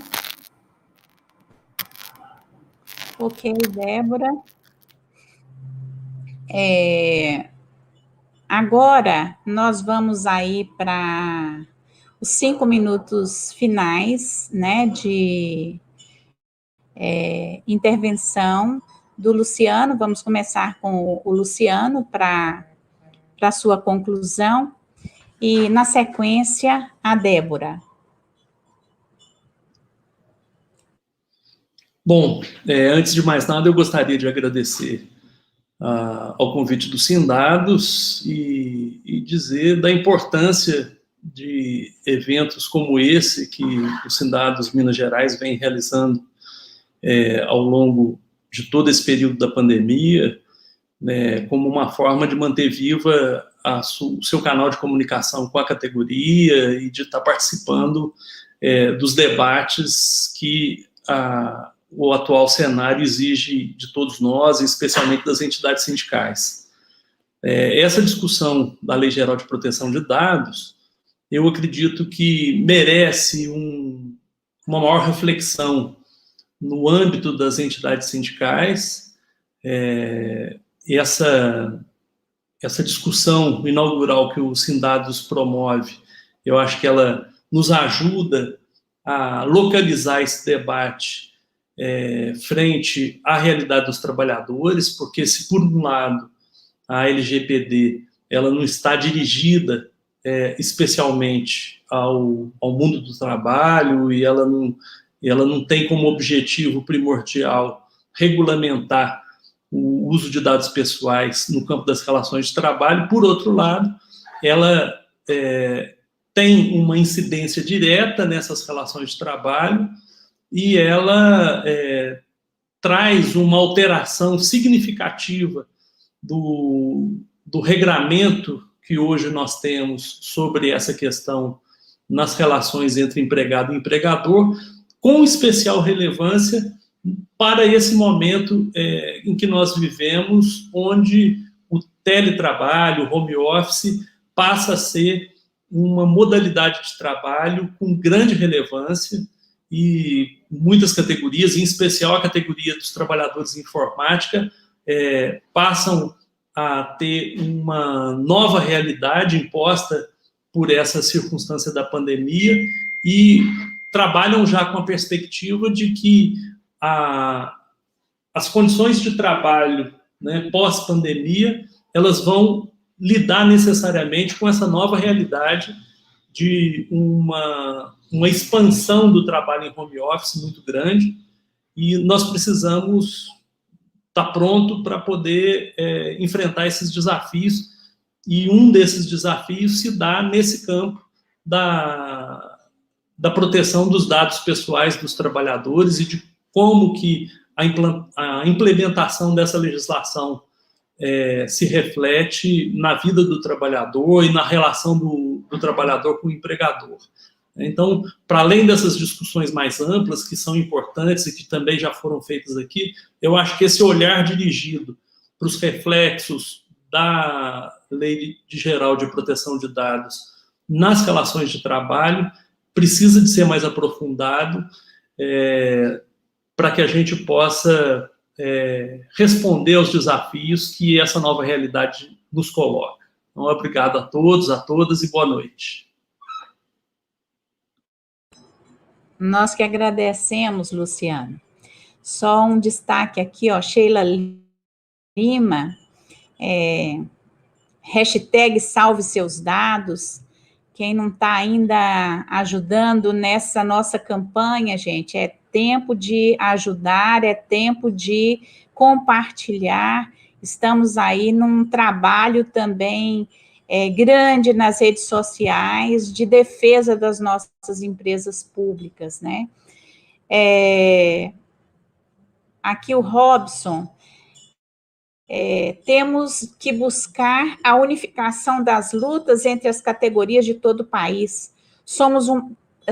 Ok, Débora. Agora, nós vamos aí para os 5 minutos finais, né, de intervenção do Luciano. Vamos começar com o Luciano para a sua conclusão, e, na sequência, a Débora. Bom, antes de mais nada, eu gostaria de agradecer ao convite do Sindados e dizer da importância de eventos como esse que o Sindados Minas Gerais vem realizando ao longo de todo esse período da pandemia, né, como uma forma de manter viva o seu canal de comunicação com a categoria e de estar participando dos debates que o atual cenário exige de todos nós, especialmente das entidades sindicais. Essa discussão da Lei Geral de Proteção de Dados, eu acredito que merece uma maior reflexão no âmbito das entidades sindicais. essa discussão inaugural que o Sindados promove, eu acho que ela nos ajuda a localizar esse debate frente à realidade dos trabalhadores, porque se, por um lado, a LGPD ela não está dirigida especialmente ao mundo do trabalho e ela não tem como objetivo primordial regulamentar o uso de dados pessoais no campo das relações de trabalho. Por outro lado, ela tem uma incidência direta nessas relações de trabalho e ela traz uma alteração significativa do regramento que hoje nós temos sobre essa questão nas relações entre empregado e empregador, com especial relevância para esse momento em que nós vivemos, onde o teletrabalho, o home office, passa a ser uma modalidade de trabalho com grande relevância e muitas categorias, em especial a categoria dos trabalhadores em informática, passam a ter uma nova realidade imposta por essa circunstância da pandemia e trabalham já com a perspectiva de que as condições de trabalho, né, pós-pandemia, elas vão lidar necessariamente com essa nova realidade de uma expansão do trabalho em home office muito grande, e nós precisamos estar pronto para poder enfrentar esses desafios, e um desses desafios se dá nesse campo da proteção dos dados pessoais dos trabalhadores e de como que a implementação dessa legislação se reflete na vida do trabalhador e na relação do trabalhador com o empregador. Então, para além dessas discussões mais amplas, que são importantes e que também já foram feitas aqui, eu acho que esse olhar dirigido para os reflexos da Lei Geral de Proteção de Dados nas relações de trabalho precisa de ser mais aprofundado para que a gente possa responder aos desafios que essa nova realidade nos coloca. Então, obrigado a todos, a todas e boa noite. Nós que agradecemos, Luciano. Só um destaque aqui, ó, Sheila Lima, hashtag salve seus dados. Quem não está ainda ajudando nessa nossa campanha, gente, é tempo de ajudar, é tempo de compartilhar. Estamos aí num trabalho também grande nas redes sociais de defesa das nossas empresas públicas, né? Aqui o Robson, temos que buscar a unificação das lutas entre as categorias de todo o país.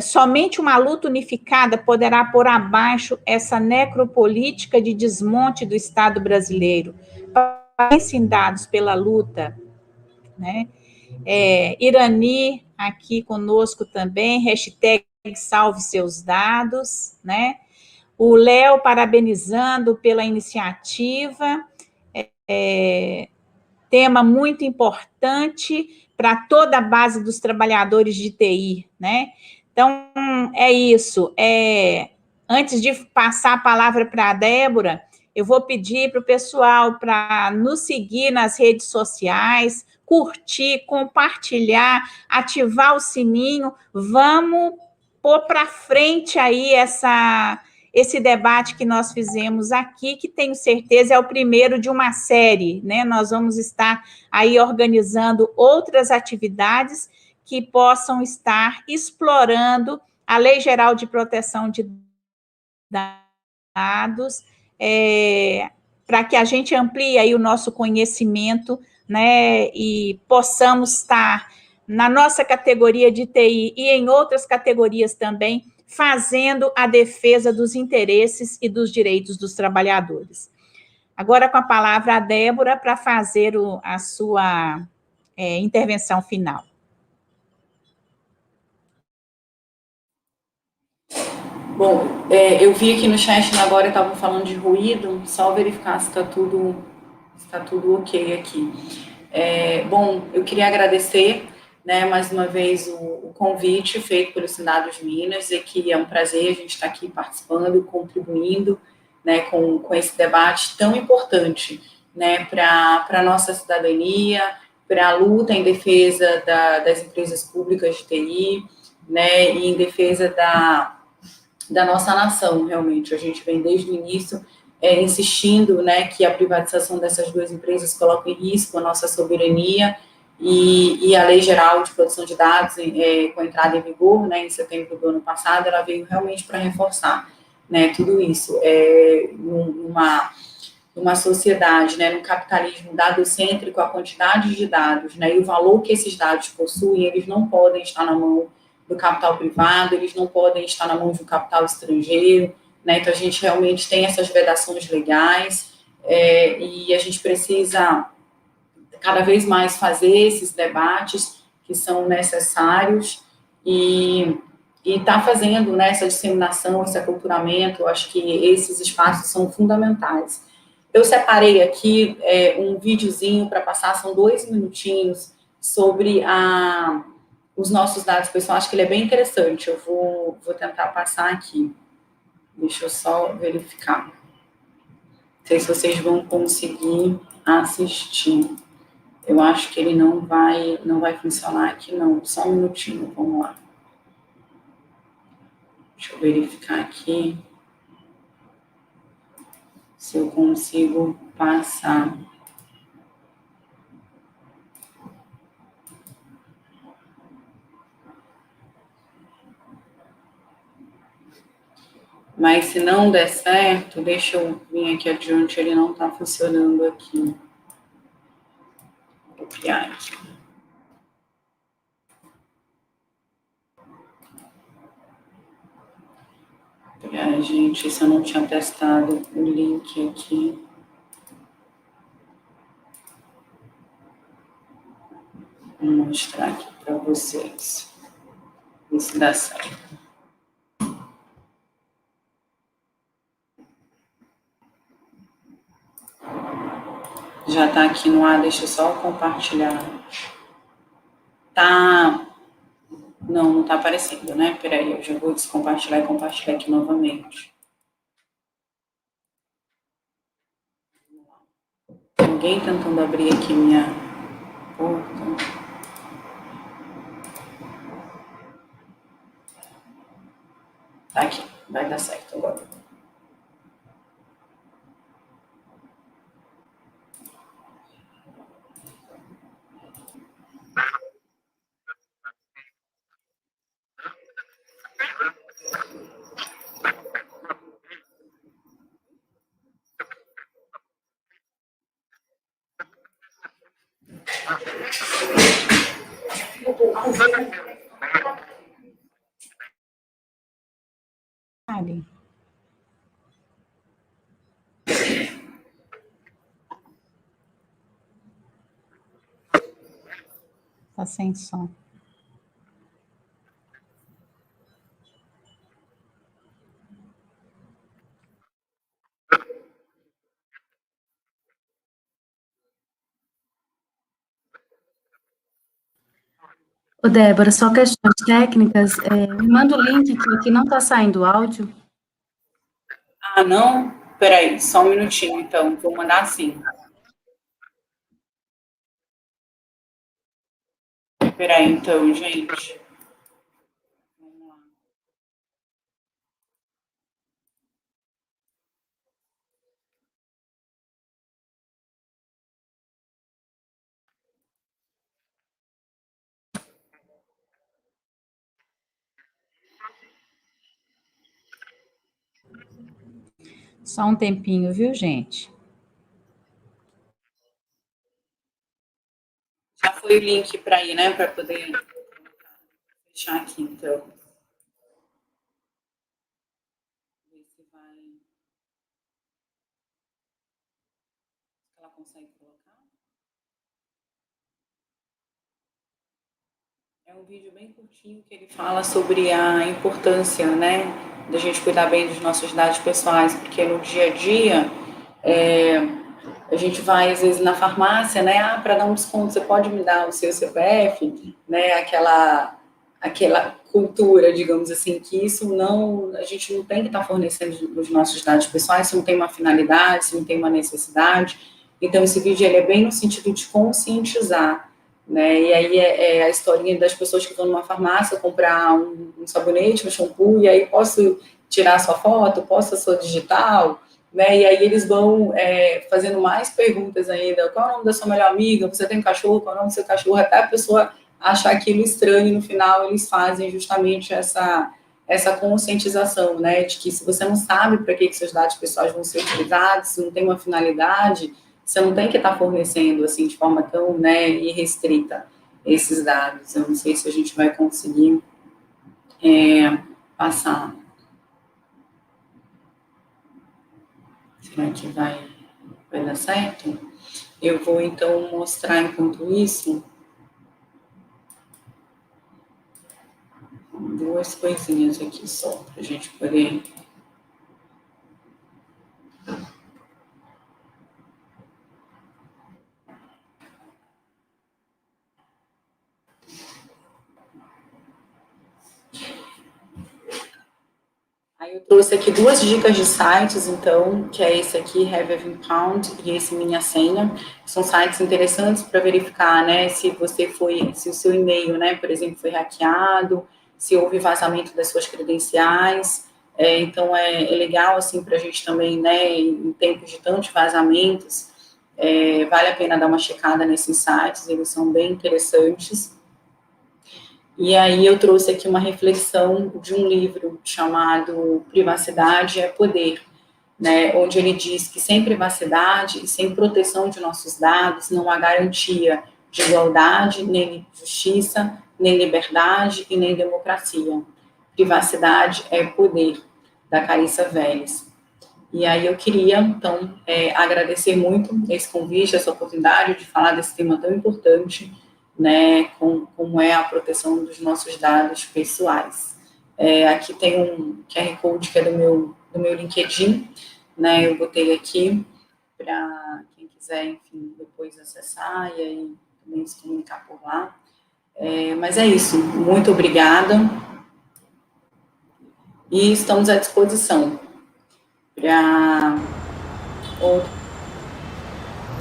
Somente uma luta unificada poderá pôr abaixo essa necropolítica de desmonte do Estado brasileiro. Parabéns, dados pela luta, né? Irani, aqui conosco também, hashtag salve seus dados, né? O Léo parabenizando pela iniciativa, tema muito importante para toda a base dos trabalhadores de TI, né? Então, é isso. Antes de passar a palavra para a Débora, eu vou pedir para o pessoal para nos seguir nas redes sociais, curtir, compartilhar, ativar o sininho. Vamos pôr para frente aí esse debate que nós fizemos aqui, que tenho certeza é o primeiro de uma série, né? Nós vamos estar aí organizando outras atividades que possam estar explorando a Lei Geral de Proteção de Dados, para que a gente amplie aí o nosso conhecimento, né, e possamos estar na nossa categoria de TI e em outras categorias também, fazendo a defesa dos interesses e dos direitos dos trabalhadores. Agora, com a palavra a Débora, para fazer a sua intervenção final. Bom, eu vi aqui no chat agora, estavam falando de ruído, só verificar se está tudo ok aqui. Bom, eu queria agradecer, né, mais uma vez o convite feito pelo Sindicato de Minas, e que é um prazer a gente estar aqui participando, contribuindo, né, com esse debate tão importante, né, para a nossa cidadania, para a luta em defesa das empresas públicas de TI, né, e em defesa da nossa nação, realmente. A gente vem desde o início insistindo, né, que a privatização dessas duas empresas coloca em risco a nossa soberania e a Lei Geral de Proteção de Dados, com a entrada em vigor, né, em setembro do ano passado, ela veio realmente para reforçar, né, tudo isso. Numa sociedade, né, num capitalismo dadocêntrico, a quantidade de dados, né, e o valor que esses dados possuem, eles não podem estar na mão do capital privado, eles não podem estar na mão de um capital estrangeiro, né, então a gente realmente tem essas vedações legais, e a gente precisa cada vez mais fazer esses debates que são necessários e está fazendo, né, essa disseminação, esse aculturamento. Eu acho que esses espaços são fundamentais. Eu separei aqui um videozinho para passar, são 2 minutinhos, sobre os nossos dados pessoais. Acho que ele é bem interessante. Eu vou tentar passar aqui. Deixa eu só verificar. Não sei se vocês vão conseguir assistir. Eu acho que ele não vai funcionar aqui, não. Só um minutinho, vamos lá. Deixa eu verificar aqui se eu consigo passar. Mas se não der certo, deixa eu vir aqui adiante, ele não está funcionando aqui. Vou copiar aqui. Gente, se eu não tinha testado o link aqui. Vou mostrar aqui para vocês. Ver se dá certo. Já está aqui no ar, deixa eu só compartilhar. Tá. Não está aparecendo, né? Peraí, eu já vou descompartilhar e compartilhar aqui novamente. Alguém tentando abrir aqui minha porta. Tá aqui, vai dar certo agora. Ali. Tá sem som. Ô, Débora, só questões técnicas, me manda o link que não está saindo o áudio. Ah, não? Peraí, só um minutinho, então. Vou mandar assim. Peraí, então, gente. Vamos lá. Só um tempinho, viu, gente? Já foi o link para ir, né? Para poder fechar aqui, então. Ver se vai. Ela consegue colocar? É um vídeo bem curtinho que ele fala sobre a importância, né, da gente cuidar bem dos nossos dados pessoais, porque no dia a dia A gente vai, às vezes, na farmácia, né? Para dar um desconto, você pode me dar o seu CPF, né? Aquela cultura, digamos assim, que isso não, a gente não tem que estar fornecendo os nossos dados pessoais, se não tem uma finalidade, se não tem uma necessidade. Então, esse vídeo ele é bem no sentido de conscientizar, né? E aí é a historinha das pessoas que vão numa farmácia comprar um sabonete, um shampoo, e aí posso tirar a sua foto, posso a sua digital, né? E aí eles vão fazendo mais perguntas ainda. Qual é o nome da sua melhor amiga? Você tem cachorro? Qual é o nome do seu cachorro? Até a pessoa achar aquilo estranho, e no final eles fazem justamente essa conscientização, né? De que se você não sabe para que seus dados pessoais vão ser utilizados, se não tem uma finalidade, você não tem que estar fornecendo, assim, de forma tão, né, irrestrita esses dados. Eu não sei se a gente vai conseguir passar. Será que vai dar certo? Eu vou, então, mostrar, enquanto isso, duas coisinhas aqui só, para a gente poder... Aí eu trouxe aqui duas dicas de sites, então, que é esse aqui, Have a Pound, e esse Minha Senha. São sites interessantes para verificar, né, se o seu e-mail, né, por exemplo, foi hackeado, se houve vazamento das suas credenciais. Então, é legal, assim, para a gente também, né, em tempos de tantos vazamentos, vale a pena dar uma checada nesses sites, eles são bem interessantes. E aí eu trouxe aqui uma reflexão de um livro chamado Privacidade é Poder, né, onde ele diz que sem privacidade e sem proteção de nossos dados não há garantia de igualdade, nem justiça, nem liberdade e nem democracia. Privacidade é Poder, da Carissa Vélez. E aí eu queria, então, agradecer muito esse convite, essa oportunidade de falar desse tema tão importante, né, como é a proteção dos nossos dados pessoais. Aqui tem um QR Code que é do meu LinkedIn, né, eu botei aqui para quem quiser, enfim, depois acessar e aí também se comunicar por lá. Mas é isso, muito obrigada e estamos à disposição para...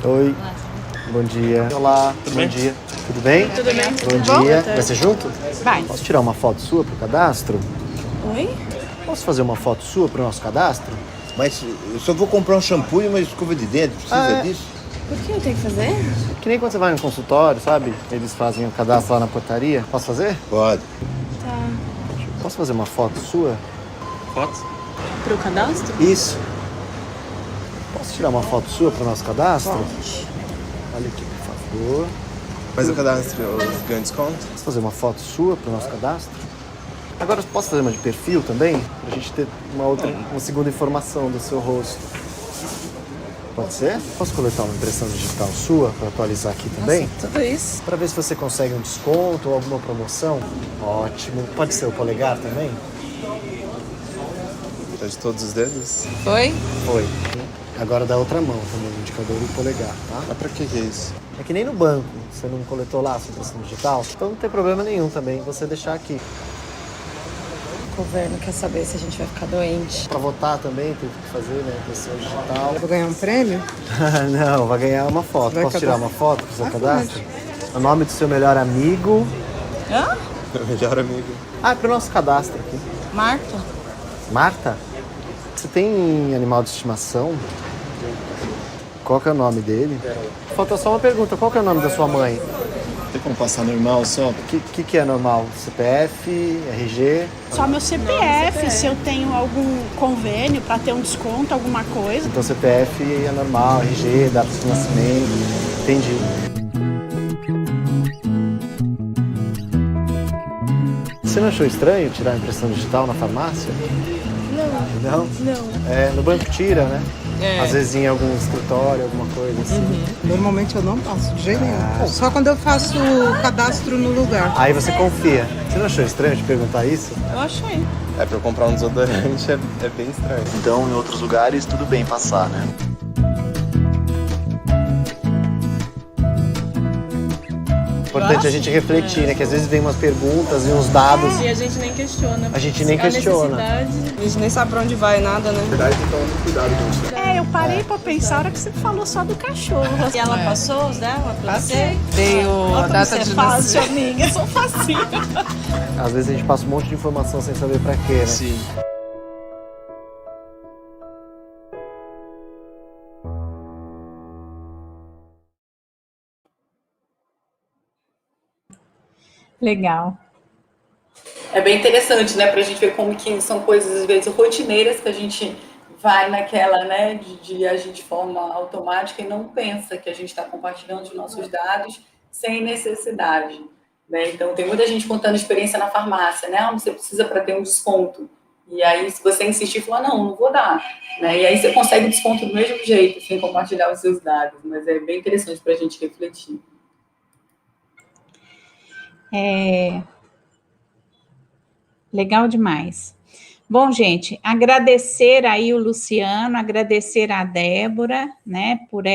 Oi, bom dia. Olá, bom dia. Tudo bem? Tudo bem. Bom dia. Vai ser junto? Vai. Posso tirar uma foto sua pro cadastro? Oi? Posso fazer uma foto sua pro nosso cadastro? Mas eu só vou comprar um shampoo e uma escova de dente, precisa disso? Por que eu tenho que fazer? Que nem quando você vai no consultório, sabe? Eles fazem o cadastro lá na portaria. Posso fazer? Pode. Tá. Posso fazer uma foto sua? Foto? Pro cadastro? Isso. Posso tirar uma foto sua pro nosso cadastro? Pode. Olha aqui, por favor. Mas o cadastro ganha desconto? Posso fazer uma foto sua pro nosso cadastro? Agora, posso fazer uma de perfil também? Pra gente ter uma segunda informação do seu rosto. Pode ser? Posso coletar uma impressão digital sua para atualizar aqui também? Nossa, tudo isso? Para ver se você consegue um desconto ou alguma promoção? Ótimo. Pode ser o polegar também? Tá de todos os dedos? Foi? Foi. Agora da outra mão também, o indicador e o polegar, tá? Mas pra que é isso? É que nem no banco, você não coletou lá a sua impressão digital, então não tem problema nenhum também você deixar aqui. O governo quer saber se a gente vai ficar doente. Para votar também tem que fazer, né, impressão digital. Eu vou ganhar um prêmio? Não, vai ganhar uma foto. Vai Posso tirar uma foto pro seu cadastro? Pode. O nome do seu melhor amigo. Hã? Melhor amigo. Ah, é pro nosso cadastro aqui. Marta? Marta? Você tem animal de estimação? Qual que é o nome dele? Falta só uma pergunta. Qual que é o nome da sua mãe? Tem como passar normal só? O que é normal? CPF, RG? Só meu CPF, se eu tenho algum convênio para ter um desconto, alguma coisa. Então CPF é normal, RG, data de nascimento. Entendi. Você não achou estranho tirar a impressão digital na farmácia? Não? No banco tira, né? Às vezes em algum escritório, alguma coisa assim. Normalmente eu não passo de jeito nenhum. Só quando eu faço o cadastro no lugar. Aí você confia. Você não achou estranho de perguntar isso? Eu achei. Pra eu comprar um desodorante é bem estranho. Então, em outros lugares, tudo bem passar, né? importante a gente refletir, né? Que às vezes vem umas perguntas e uns dados. E a gente nem questiona. A gente nem questiona. A gente nem sabe pra onde vai nada, né? Na verdade, tem que tomar muito cuidado com isso. Eu parei pra pensar a hora que você falou só do cachorro. E ela passou os dela pra você? Deu a data de Fácil, nascimento. amiga. Sou facinho. Às vezes a gente passa um monte de informação sem saber pra quê, né? Sim. Legal. É bem interessante, né, para a gente ver como que são coisas, às vezes, rotineiras que a gente vai naquela, né, de agir de forma automática e não pensa que a gente está compartilhando os nossos dados sem necessidade, né? Então, tem muita gente contando experiência na farmácia, né? Você precisa para ter um desconto. E aí, se você insistir, falar, não vou dar, né? E aí você consegue desconto do mesmo jeito, sem compartilhar os seus dados. Mas é bem interessante para a gente refletir. Legal demais. Bom, gente, agradecer aí o Luciano, agradecer a Débora, né, por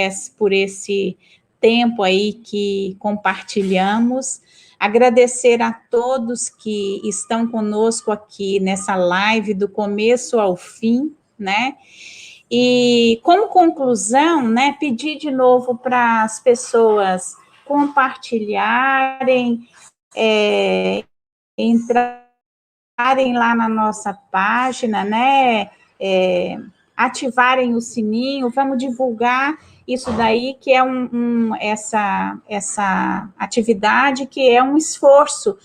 esse tempo aí que compartilhamos, agradecer a todos que estão conosco aqui nessa live do começo ao fim, né, e como conclusão, né, pedir de novo para as pessoas compartilharem, entrarem lá na nossa página, né, ativarem o sininho, vamos divulgar isso daí, que é essa atividade que é um esforço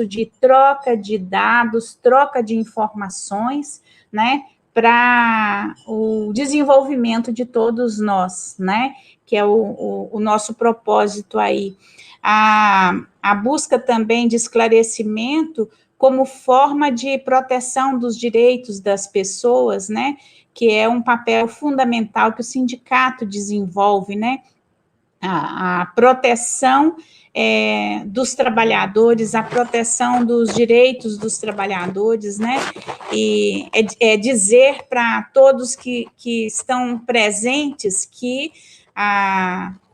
de troca de dados, troca de informações, né, para o desenvolvimento de todos nós, né, que é o nosso propósito aí. A busca também de esclarecimento como forma de proteção dos direitos das pessoas, né, que é um papel fundamental que o sindicato desenvolve, né, a proteção dos trabalhadores, a proteção dos direitos dos trabalhadores, né, e dizer para todos que estão presentes que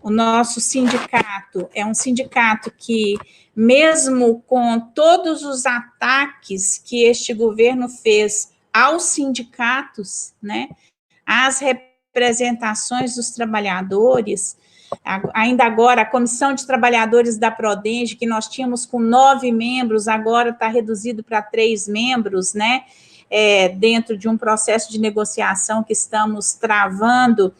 o nosso sindicato é um sindicato que, mesmo com todos os ataques que este governo fez aos sindicatos, né, às representações dos trabalhadores, ainda agora a Comissão de Trabalhadores da Prodenge, que nós tínhamos com 9 membros, agora está reduzido para 3 membros, né, dentro de um processo de negociação que estamos travando,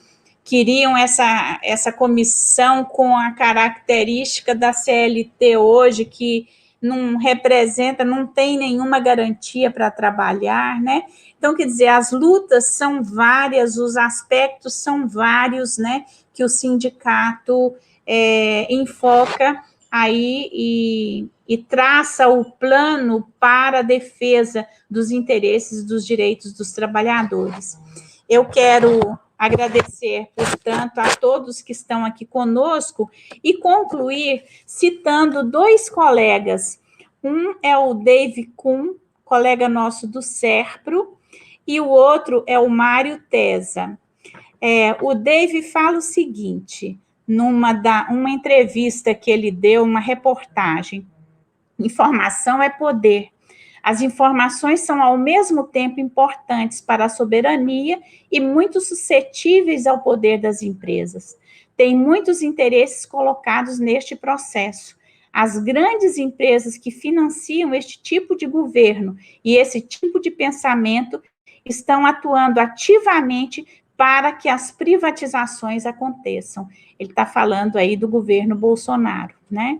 queriam essa comissão com a característica da CLT hoje, que não representa, não tem nenhuma garantia para trabalhar, né? Então, quer dizer, as lutas são várias, os aspectos são vários, né, que o sindicato enfoca aí e traça o plano para a defesa dos interesses dos direitos dos trabalhadores. Eu quero agradecer, portanto, a todos que estão aqui conosco e concluir citando 2 colegas. Um é o Dave Kuhn, colega nosso do SERPRO, e o outro é o Mário Tesa. O Dave fala o seguinte, uma entrevista que ele deu, uma reportagem: informação é poder. As informações são, ao mesmo tempo, importantes para a soberania e muito suscetíveis ao poder das empresas. Tem muitos interesses colocados neste processo. As grandes empresas que financiam este tipo de governo e esse tipo de pensamento estão atuando ativamente para que as privatizações aconteçam. Ele está falando aí do governo Bolsonaro, né?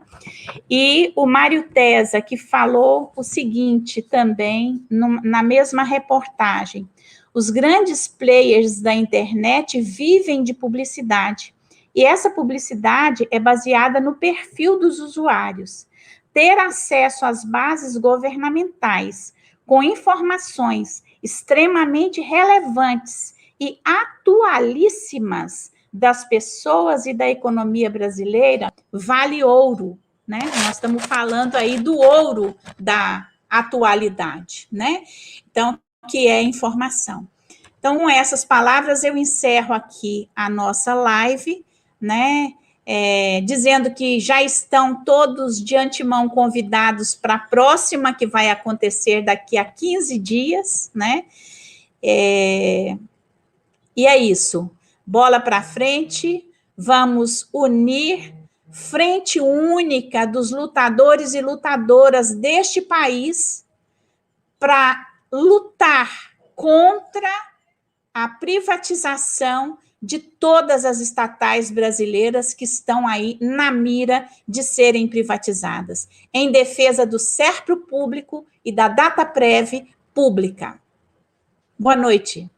E o Mário Tesa, que falou o seguinte também, na mesma reportagem: os grandes players da internet vivem de publicidade, e essa publicidade é baseada no perfil dos usuários. Ter acesso às bases governamentais com informações extremamente relevantes e atualíssimas das pessoas e da economia brasileira vale ouro, né? Nós estamos falando aí do ouro da atualidade, né? Então, que é informação. Então, com essas palavras, eu encerro aqui a nossa live, né? dizendo que já estão todos de antemão convidados para a próxima, que vai acontecer daqui a 15 dias, né? E é isso. Bola para frente, vamos unir frente única dos lutadores e lutadoras deste país para lutar contra a privatização de todas as estatais brasileiras que estão aí na mira de serem privatizadas, em defesa do Serpro público e da Dataprev pública. Boa noite.